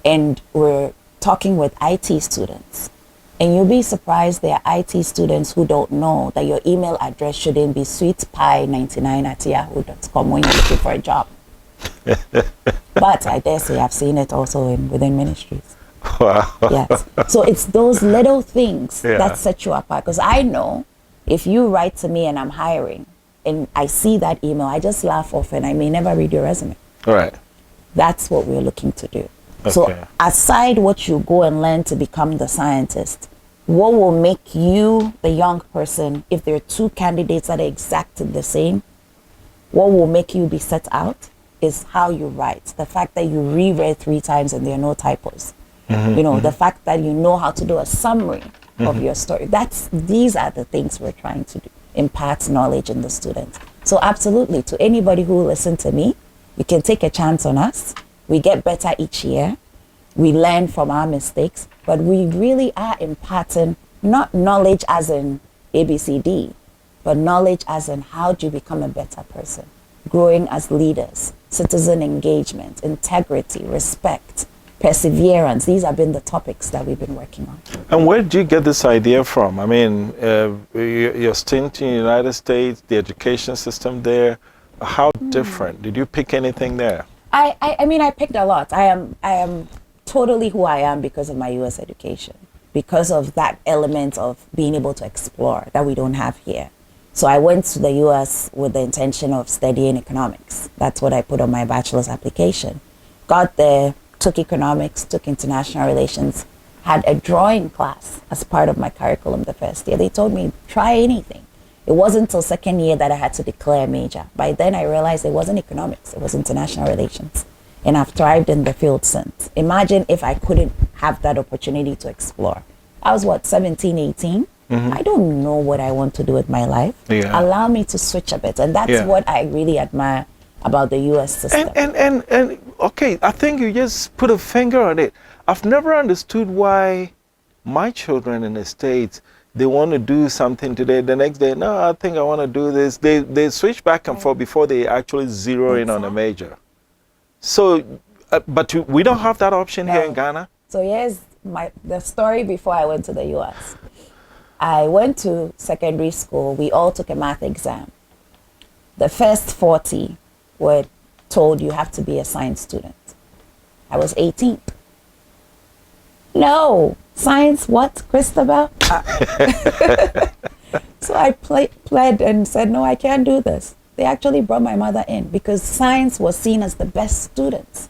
And we're talking with IT students. And you'll be surprised there are IT students who don't know that your email address shouldn't be sweetpie99@yahoo.com when you're looking for a job. But I dare say I've seen it also within ministries. Wow. Yes. So it's those little things Yeah. that set you apart. Because I know if you write to me and I'm hiring and I see that email, I just laugh off and I may never read your resume. All right. That's what we're looking to do. Okay. So aside what you go and learn to become the scientist, what will make you the young person, if there are two candidates that are exactly the same, what will make you be set out is how you write. The fact that you reread 3 times and there are no typos. You know, the fact that you know how to do a summary of your story. These are the things we're trying to do, impart knowledge in the students. So absolutely, to anybody who will listen to me, you can take a chance on us. We get better each year. We learn from our mistakes, but we really are imparting not knowledge as in ABCD, but knowledge as in how do you become a better person, growing as leaders, citizen engagement, integrity, respect, perseverance. These have been the topics that we've been working on. And where did you get this idea from? I mean, your stint in the United States, the education system there, how different? Did you pick anything there? I mean, I picked a lot. I am totally who I am because of my U.S. education, because of that element of being able to explore that we don't have here. So I went to the U.S. with the intention of studying economics. That's what I put on my bachelor's application. Got there, took economics, took international relations, had a drawing class as part of my curriculum the first year. They told me, try anything. It wasn't until second year that I had to declare a major. By then I realized it wasn't economics, it was international relations. And I've thrived in the field since. Imagine if I couldn't have that opportunity to explore. I was 17, 18? I don't know what I want to do with my life. Yeah. Allow me to switch a bit. And that's what I really admire about the US system. And okay, I think you just put a finger on it. I've never understood why my children in the States, they want to do something today, the next day, no, I think I want to do this. They switch back and forth before they actually zero in on a major. So, but we don't have that option here in Ghana. So here's the story before I went to the US. I went to secondary school. We all took a math exam. The first 40 were told you have to be a science student. I was 18. No, science what, Christabel? So I pled and said, no, I can't do this. They actually brought my mother in because science was seen as the best students.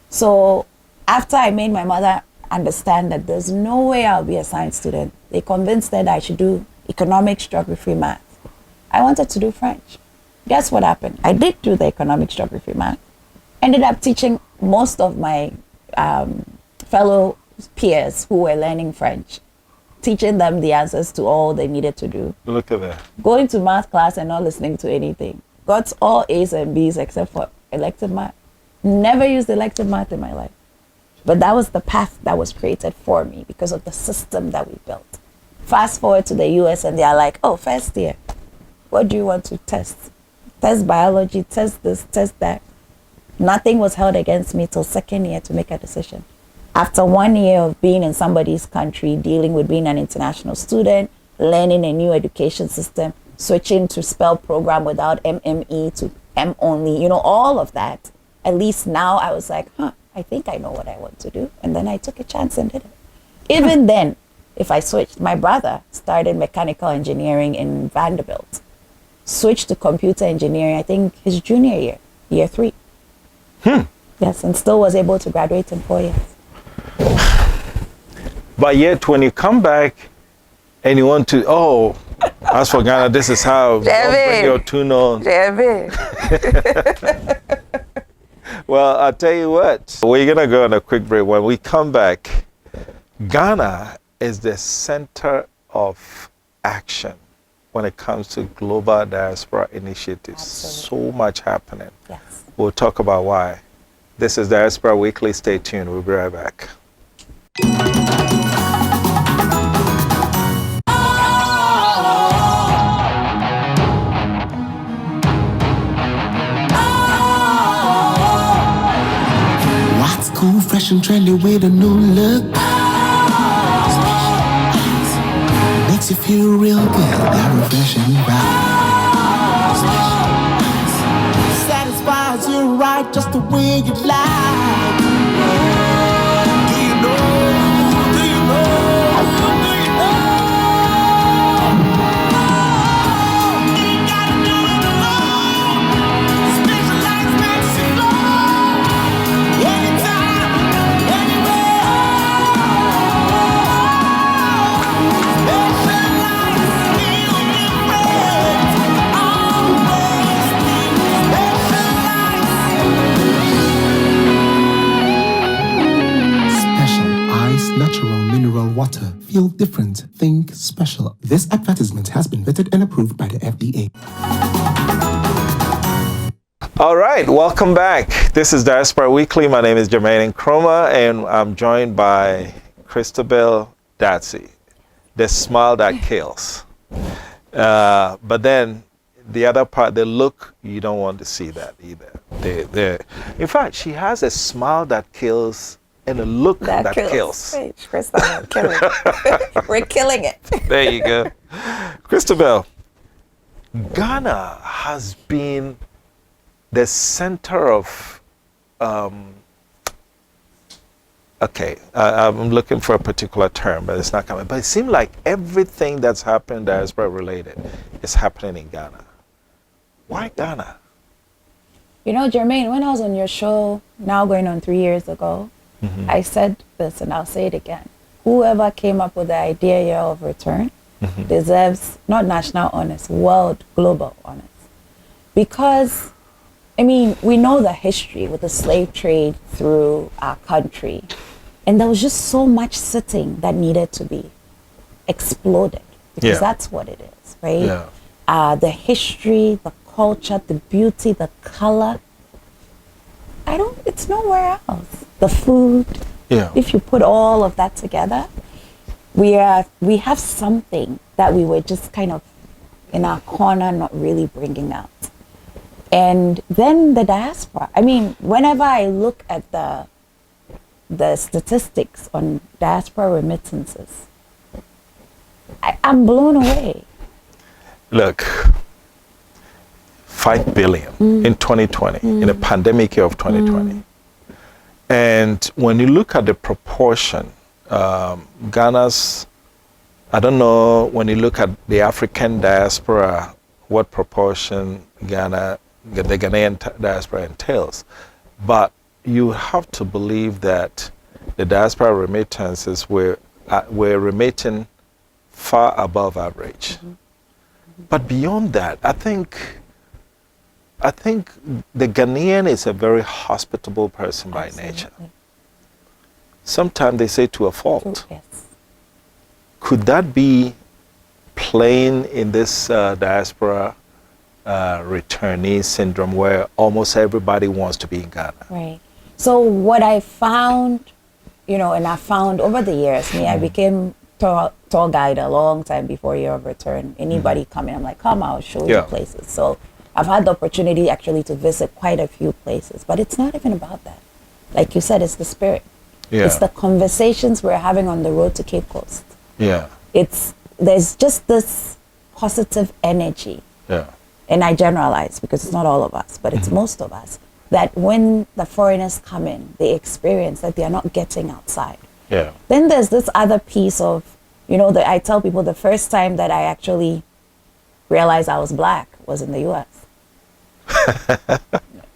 So after I made my mother understand that there's no way I'll be a science student, they convinced her that I should do economics, geography, math. I wanted to do French. Guess what happened? I did do the economics, geography, math. Ended up teaching most of my fellow peers who were learning French, teaching them the answers to all they needed to do. Look at that. Going to math class and not listening to anything. Got all A's and B's except for elective math. Never used elective math in my life. But that was the path that was created for me because of the system that we built. Fast forward to the US and they are like, oh, first year, what do you want to test? Test biology, test this, test that. Nothing was held against me till second year to make a decision. After 1 year of being in somebody's country, dealing with being an international student, learning a new education system, switching to spell program without MME to M only, you know, all of that. At least now I was like, I think I know what I want to do. And then I took a chance and did it. Even then, if I switched, my brother started mechanical engineering in Vanderbilt, switched to computer engineering, I think his junior year, year 3. Yes, and still was able to graduate in 4 years. But yet, when you come back and you want to, as for Ghana, this is how you bring your tune on. Well, I'll tell you what, we're going to go on a quick break. When we come back, Ghana is the center of action when it comes to global diaspora initiatives. Absolutely. So much happening. Yes. We'll talk about why. This is Diaspora Weekly. Stay tuned. We'll be right back. What's cool, fresh and trendy with a new look? Makes you feel real good, that refreshing vibe. Satisfies you right just the way you like. Do you know? Do you know? Do you know? Ain't gotta do it alone. Specialized makes you glow. Anytime, anywhere. Specialized feel different. Always be special ice, natural mineral water. Feel different. Think special. This advertisement has been vetted and approved by the FDA. All right, welcome back. This is Diaspora Weekly. My name is Jermaine Nkrumah, and I'm joined by Christabel Datsy, the smile that kills. But then the other part, the look, you don't want to see that either. In fact, she has a smile that kills and a look that kills. Hey, Christabel, killing it. We're killing it. There you go. Christabel, Ghana has been the center of, I'm looking for a particular term, but it's not coming. But it seems like everything that's happened diaspora related is happening in Ghana. Why Ghana? You know, Jermaine, when I was on your show, now going on 3 years ago, I said this and I'll say it again. Whoever came up with the idea here of return deserves not national honors, world, global honors. Because, I mean, we know the history with the slave trade through our country. And there was just so much sitting that needed to be exploded. Because that's what it is, right? Yeah. The history, the culture, the beauty, the color. It's nowhere else. The food. Yeah. If you put all of that together, we have something that we were just kind of in our corner, not really bringing out. And then the diaspora. I mean, whenever I look at the statistics on diaspora remittances, I'm blown away. Look, 5 billion in 2020, in the pandemic year of 2020. And when you look at the proportion, Ghana's, I don't know, when you look at the African diaspora, what proportion the Ghanaian diaspora entails. But you have to believe that the diaspora remittances were remitting far above average. But beyond that, I think the Ghanaian is a very hospitable person by nature. Sometimes they say to a fault. Yes. Could that be playing in this diaspora returnee syndrome where almost everybody wants to be in Ghana? Right. So what I found, and I found over the years, I became tour guide a long time before year of return. Anybody coming, I'm like, come, I'll show you places. So I've had the opportunity actually to visit quite a few places, but it's not even about that. Like you said, it's the spirit. Yeah. It's the conversations we're having on the road to Cape Coast. Yeah. There's just this positive energy. Yeah. And I generalize because it's not all of us, but it's most of us, that when the foreigners come in, they experience that they are not getting outside. Yeah. Then there's this other piece of You know, I tell people the first time that I actually realized I was black was in the U.S.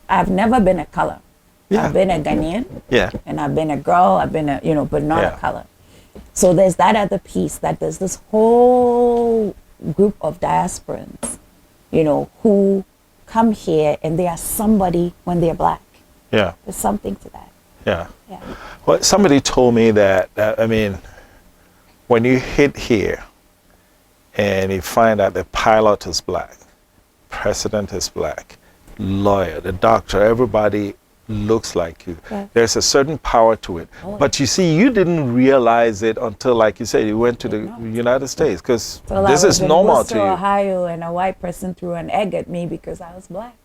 I've never been a color. Yeah. I've been a Ghanaian. Yeah. And I've been a girl. I've been a, but not Yeah. a color. So there's that other piece, that there's this whole group of diasporans, who come here and they are somebody when they're black. Yeah. There's something to that. Yeah. Yeah. Well, somebody told me that, when you hit here and you find out the pilot is black, president is black, lawyer, the doctor, everybody looks like you. Yeah. There's a certain power to it. Oh, but you see, you didn't realize it until, like you said, you went to the United States, because So this is normal to you. Ohio, and a white person threw an egg at me because I was black.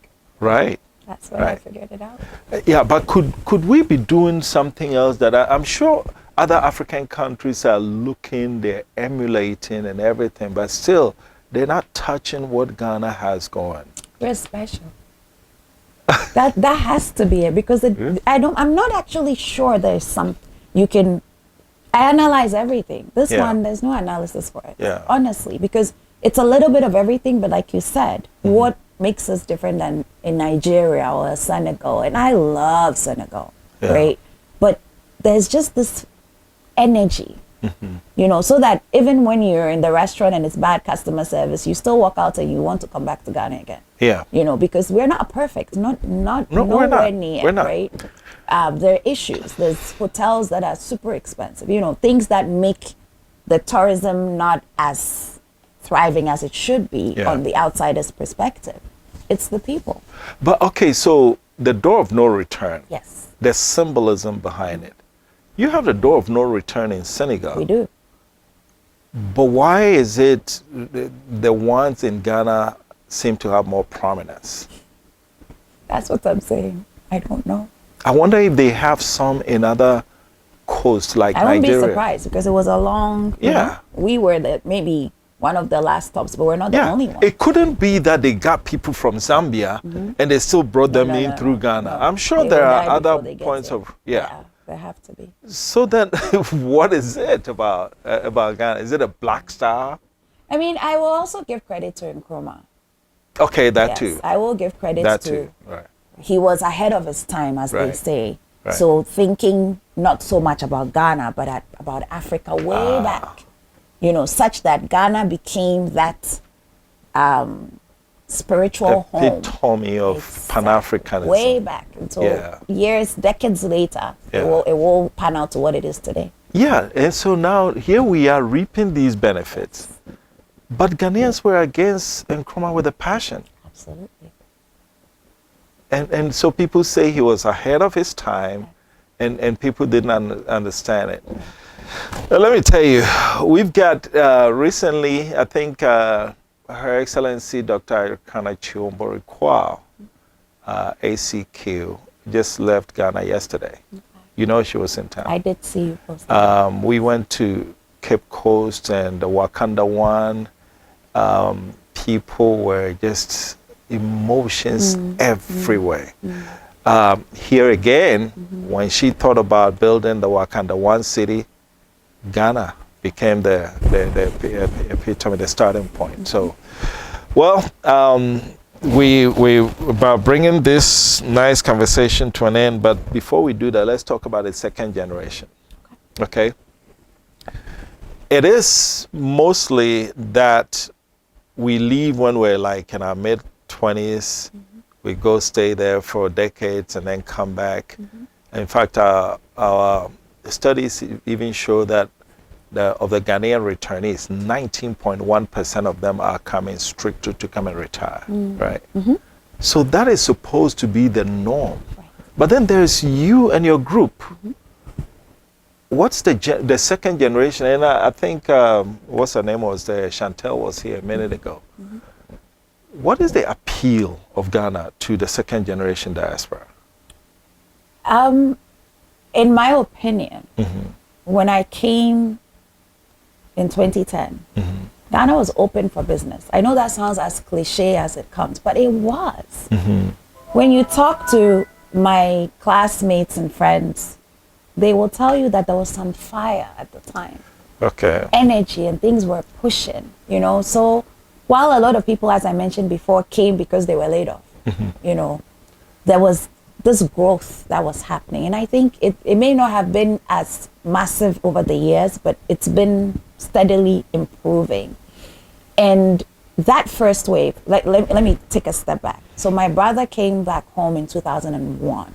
Right. That's when I Right. figured it out. Yeah, but could we be doing something else that I'm sure other African countries are looking, they're emulating and everything, but still they're not touching what Ghana has going. We're special. that has to be it, because I'm not actually sure there's some I analyze everything. This Yeah. one, there's no analysis for it. Yeah. Honestly, because it's a little bit of everything, but like you said, what makes us different than in Nigeria or Senegal? And I love Senegal, Yeah. right? But there's just this energy, so that even when you're in the restaurant and it's bad customer service, you still walk out and you want to come back to Ghana again. Yeah. Because we're not perfect, No, we're nowhere not. near, We're not. right? There are issues. There's hotels that are super expensive, things that make the tourism not as thriving as it should be Yeah. on the outsider's perspective. It's the people. But okay, so the door of no return. Yes, There's symbolism behind it. You have the door of no return in Senegal. we do. But why is it the ones in Ghana seem to have more prominence? That's what I'm saying. I don't know. I wonder if they have some in other coasts like I wouldn't Nigeria. be surprised, because it was a long, Yeah. we were maybe one of the last stops, but we're not the only one. It couldn't be that they got people from Zambia and they still brought them No, in no, through no, Ghana. no. I'm sure They there will are die before other they get points here. of There have to be. So then, what is it about Ghana? Is it a black star? I mean, I will also give credit to Nkrumah. Okay, that Yes, too. I will give credit That to. too. Right. He was ahead of his time, as they Right. say. Right. So thinking not so much about Ghana, but about Africa way back. Such that Ghana became that spiritual The home. epitome of Exactly. Pan-Africanism. Way back. And so Yeah. decades later, Yeah. it will pan out to what it is today. Yeah, and so now here we are reaping these benefits. But Ghanaians were against Nkrumah with a passion. Absolutely. And so people say he was ahead of his time, and people didn't understand it. Now, let me tell you, we've got recently, I think Her Excellency Dr. Kana Chiombo-Rikwao, ACQ, just left Ghana yesterday. She was in town. I did see you post that. We went to Cape Coast and the Wakanda One. People were just emotions everywhere. Here again, when she thought about building the Wakanda One city, Ghana became the epitome, the starting point. So, well, we about bringing this nice conversation to an end, but before we do that, let's talk about the second generation. Okay? It is mostly that we leave when we're like in our mid-20s. We go stay there for decades and then come back. In fact, our studies even show that of the Ghanaian returnees, 19.1% of them are coming straight to come and retire, right? So that is supposed to be the norm. But then there's you and your group. What's the second generation? And I think, what's her name was there? Chantel was here a minute ago. What is the appeal of Ghana to the second generation diaspora? In my opinion, when I came in 2010, Ghana was open for business. I know that sounds as cliche as it comes, but it was. When you talk to my classmates and friends, they will tell you that there was some fire at the time. Okay. energy and things were pushing, you know. So while a lot of people, as I mentioned before, came because they were laid off, you know, there was this growth that was happening. And I think it may not have been as massive over the years, but it's been steadily improving. And that first wave, let me take a step back. So my brother came back home in 2001,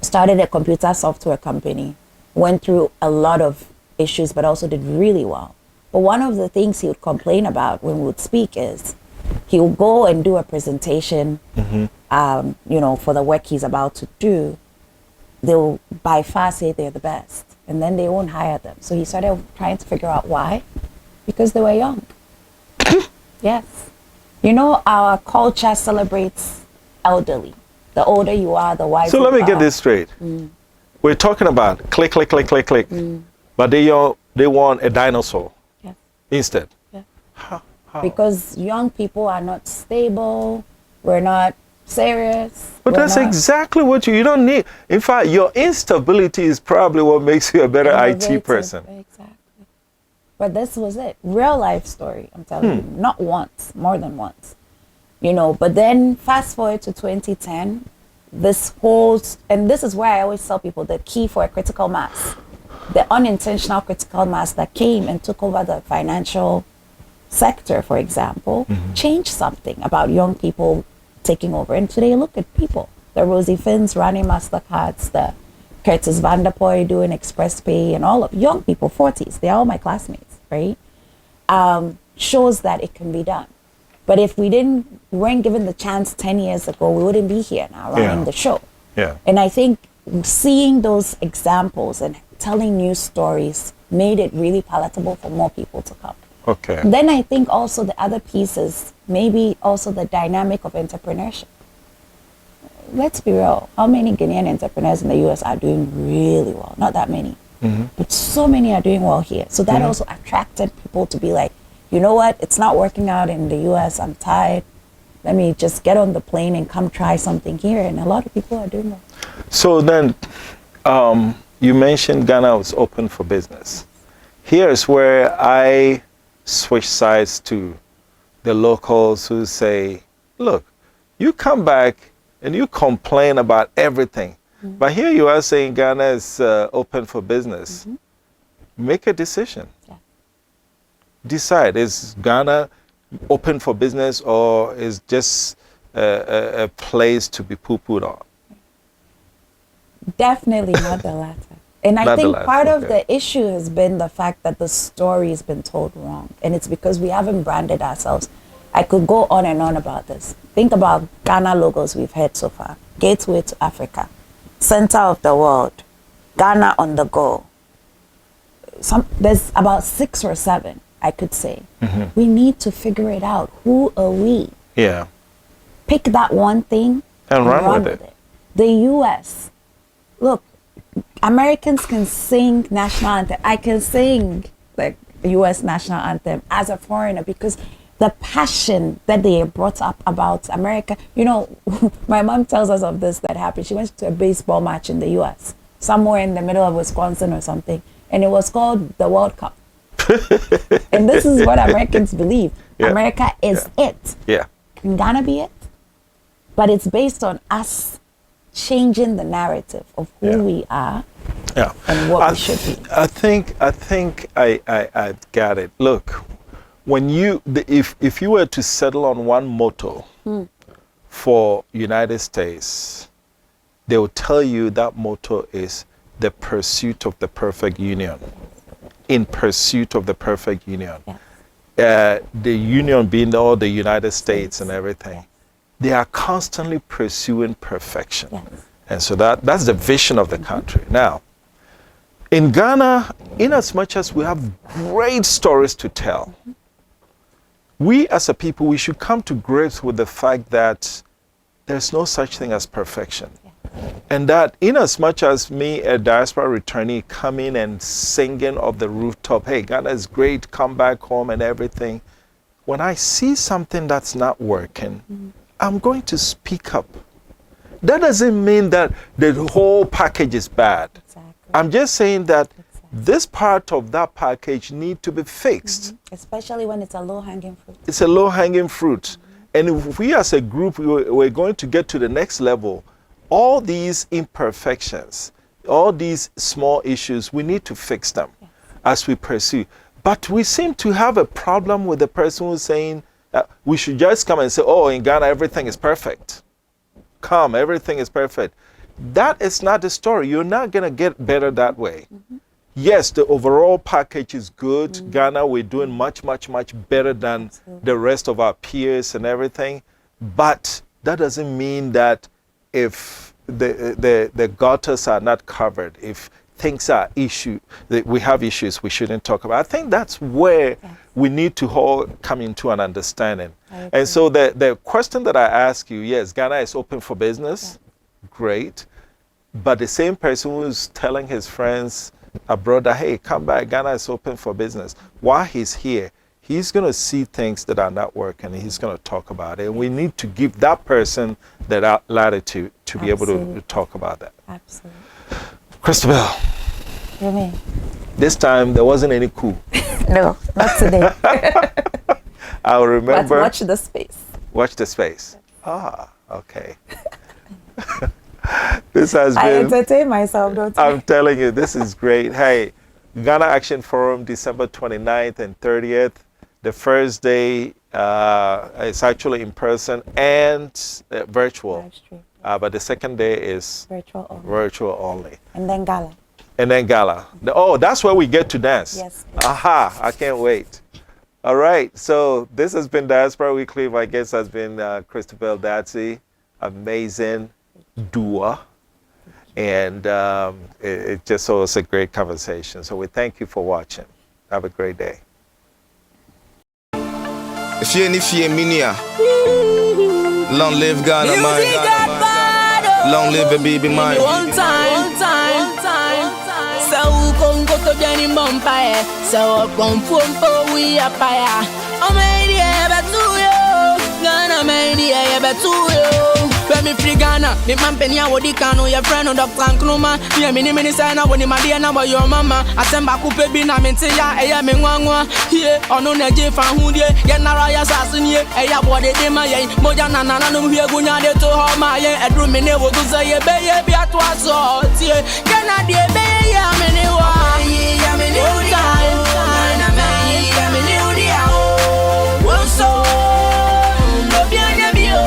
started a computer software company, went through a lot of issues, but also did really well. But one of the things he would complain about when we would speak is he would go and do a presentation, you know, for the work he's about to do. They'll by far say they're the best, and then they won't hire them. So he started trying to figure out why, because they were young. Yes. You know, our culture celebrates elderly. The older you are, the wiser you are. So let me get this straight. We're talking about click, click, click, click, click. But they want a dinosaur instead. Yeah. How? Because young people are not stable. We're not serious. But that's exactly what you don't need. In fact, your instability is probably what makes you a better IT person. Exactly. But this was it. Real life story, I'm telling you. Not once, more than once. You know, but then fast forward to 2010, this whole, and this is where I always tell people the key for a critical mass, the unintentional critical mass that came and took over the financial sector, for example, changed something about young people taking over. And today, look at people. The Rosie Finns running MasterCards, the Curtis Vanderpoy doing Express Pay, and all of young people, 40s, they're all my classmates, right? Shows that it can be done. But if we weren't given the chance 10 years ago, we wouldn't be here now running the show. Yeah. And I think seeing those examples and telling new stories made it really palatable for more people to come. Okay. Then I think also the other piece is maybe also the dynamic of entrepreneurship. Let's be real. How many Ghanaian entrepreneurs in the US are doing really well? Not that many. But so many are doing well here. So that also attracted people to be like, you know what? It's not working out in the US. I'm tired. Let me just get on the plane and come try something here. And a lot of people are doing well. So then, you mentioned Ghana was open for business. Here's where I switch sides to the locals who say, look, you come back and you complain about everything. But here you are saying Ghana is open for business. Make a decision. Yeah. Decide, is Ghana open for business or is just a place to be poo-pooed on? Definitely not the latter. And I think part of the issue has been the fact that the story has been told wrong. And it's because we haven't branded ourselves. I could go on and on about this. Think about Ghana logos we've had so far. Gateway to Africa. Center of the world. Ghana on the go. There's about 6 or 7, I could say. We need to figure it out. Who are we? Yeah. Pick that one thing and run with it. The US. Look, Americans can sing national anthem. I can sing the US national anthem as a foreigner because the passion that they are brought up about America. You know, my mom tells us of this that happened. She went to a baseball match in the US, somewhere in the middle of Wisconsin or something, and it was called the World Cup. And this is what Americans believe. Yeah. America is it. Yeah. Can Ghana be it? But it's based on us changing the narrative of who we are and what we should be. I think I got it. Look, when if you were to settle on one motto for United States, they will tell you that motto is the pursuit of the perfect union. In pursuit of the perfect union. Yes. The union being all the United States and everything. They are constantly pursuing perfection. Yes. And so that's the vision of the country. Now, in Ghana, in as much as we have great stories to tell, we as a people, we should come to grips with the fact that there's no such thing as perfection. And that in as much as me, a diaspora returnee, coming and singing off the rooftop, hey, Ghana is great, come back home and everything. When I see something that's not working, I'm going to speak up. That doesn't mean that the whole package is bad. Exactly. I'm just saying that this part of that package need to be fixed. Especially when it's a low-hanging fruit. It's a low-hanging fruit. And if we as a group, we're going to get to the next level, all these imperfections, all these small issues, we need to fix them as we pursue. But we seem to have a problem with the person who's saying we should just come and say, oh, in Ghana, everything is perfect. Come, everything is perfect. That is not the story. You're not going to get better that way. Yes, the overall package is good. Ghana, we're doing much, much, much better than the rest of our peers and everything. But that doesn't mean that if the gutters are not covered, if things are we have issues we shouldn't talk about. I think that's where we need to all come into an understanding. And so the question that I ask you, yes, Ghana is open for business. Great. But the same person who's telling his friends abroad that, hey, come back, Ghana is open for business. While he's here, he's going to see things that are not working and he's going to talk about it. And we need to give that person that latitude to be able to talk about that. Absolutely. Christabel. You mean? This time there wasn't any coup. No, not today. I'll remember. But watch the space. Watch the space. Ah, okay. This has I been. entertain myself, don't I? I'm telling you, this is great. Hey, Ghana Action Forum, December 29th and 30th. The first day is actually in person and virtual. But the second day is virtual only. And then gala. And then gala. Oh, that's where we get to dance. Yes. Aha, I can't wait. All right, so this has been Diaspora Weekly. My guest has been Christabel Datsey, amazing doer. And it just was a great conversation. So we thank you for watching. Have a great day. If you ain't minia, long live Ghana, man. Long live the baby, man. One time. So come go to Jenny Bumpire. So come from we are fire. I'm ready, but to you. Ghana, man, but to you. When me free Ghana, me man penny a wodi kano your friend on Dr. Nkrumah. Me a mini say na woni my dear na boy your mama. I send back up be na me ya eya me nwanwa. Here ono na je fan hu die. Ye na raya sasin ye eya body de ma ye. Moja na no hwe gunya de to ho ma ye. Edru me ne wo to say ye be ye bi ato aso tie. Ghana de be ye me ne wa. Ye me ne odi na me ye me ne odi a o. Wo so no bi anya bi o.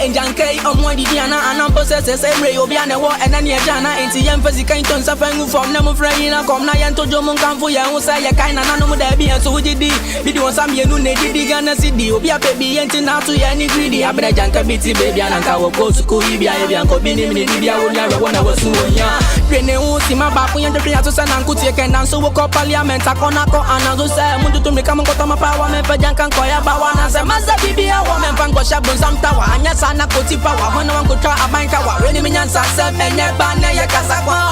Enjankei omwadi diana anampo se bre obiane wo enani ejana enti yemfezi kan ton safengu from na mo frayina kom na yento jomo kanfo ye hu say ye kan na no mo da bi enso wujidi bi di won sam ye nu ne didi Ghana city obi apebi yenti na to ye ni greedy abra janka biti baby ananka wo ko su ko ibia ye bianko bi ni mi bibia wo nya wo na wo su onya rene hu si ma ba kun yente to sa nan kuti ken dan so wo ko parliament akona ko anazo say mundu to me kam ko to ma power me fa janka ko ya ba wana say masa bibia wo me fango shabun samta wa anya sana koti power when I want to try a bank wa when me nyansa se menye ba na ye kasa kwa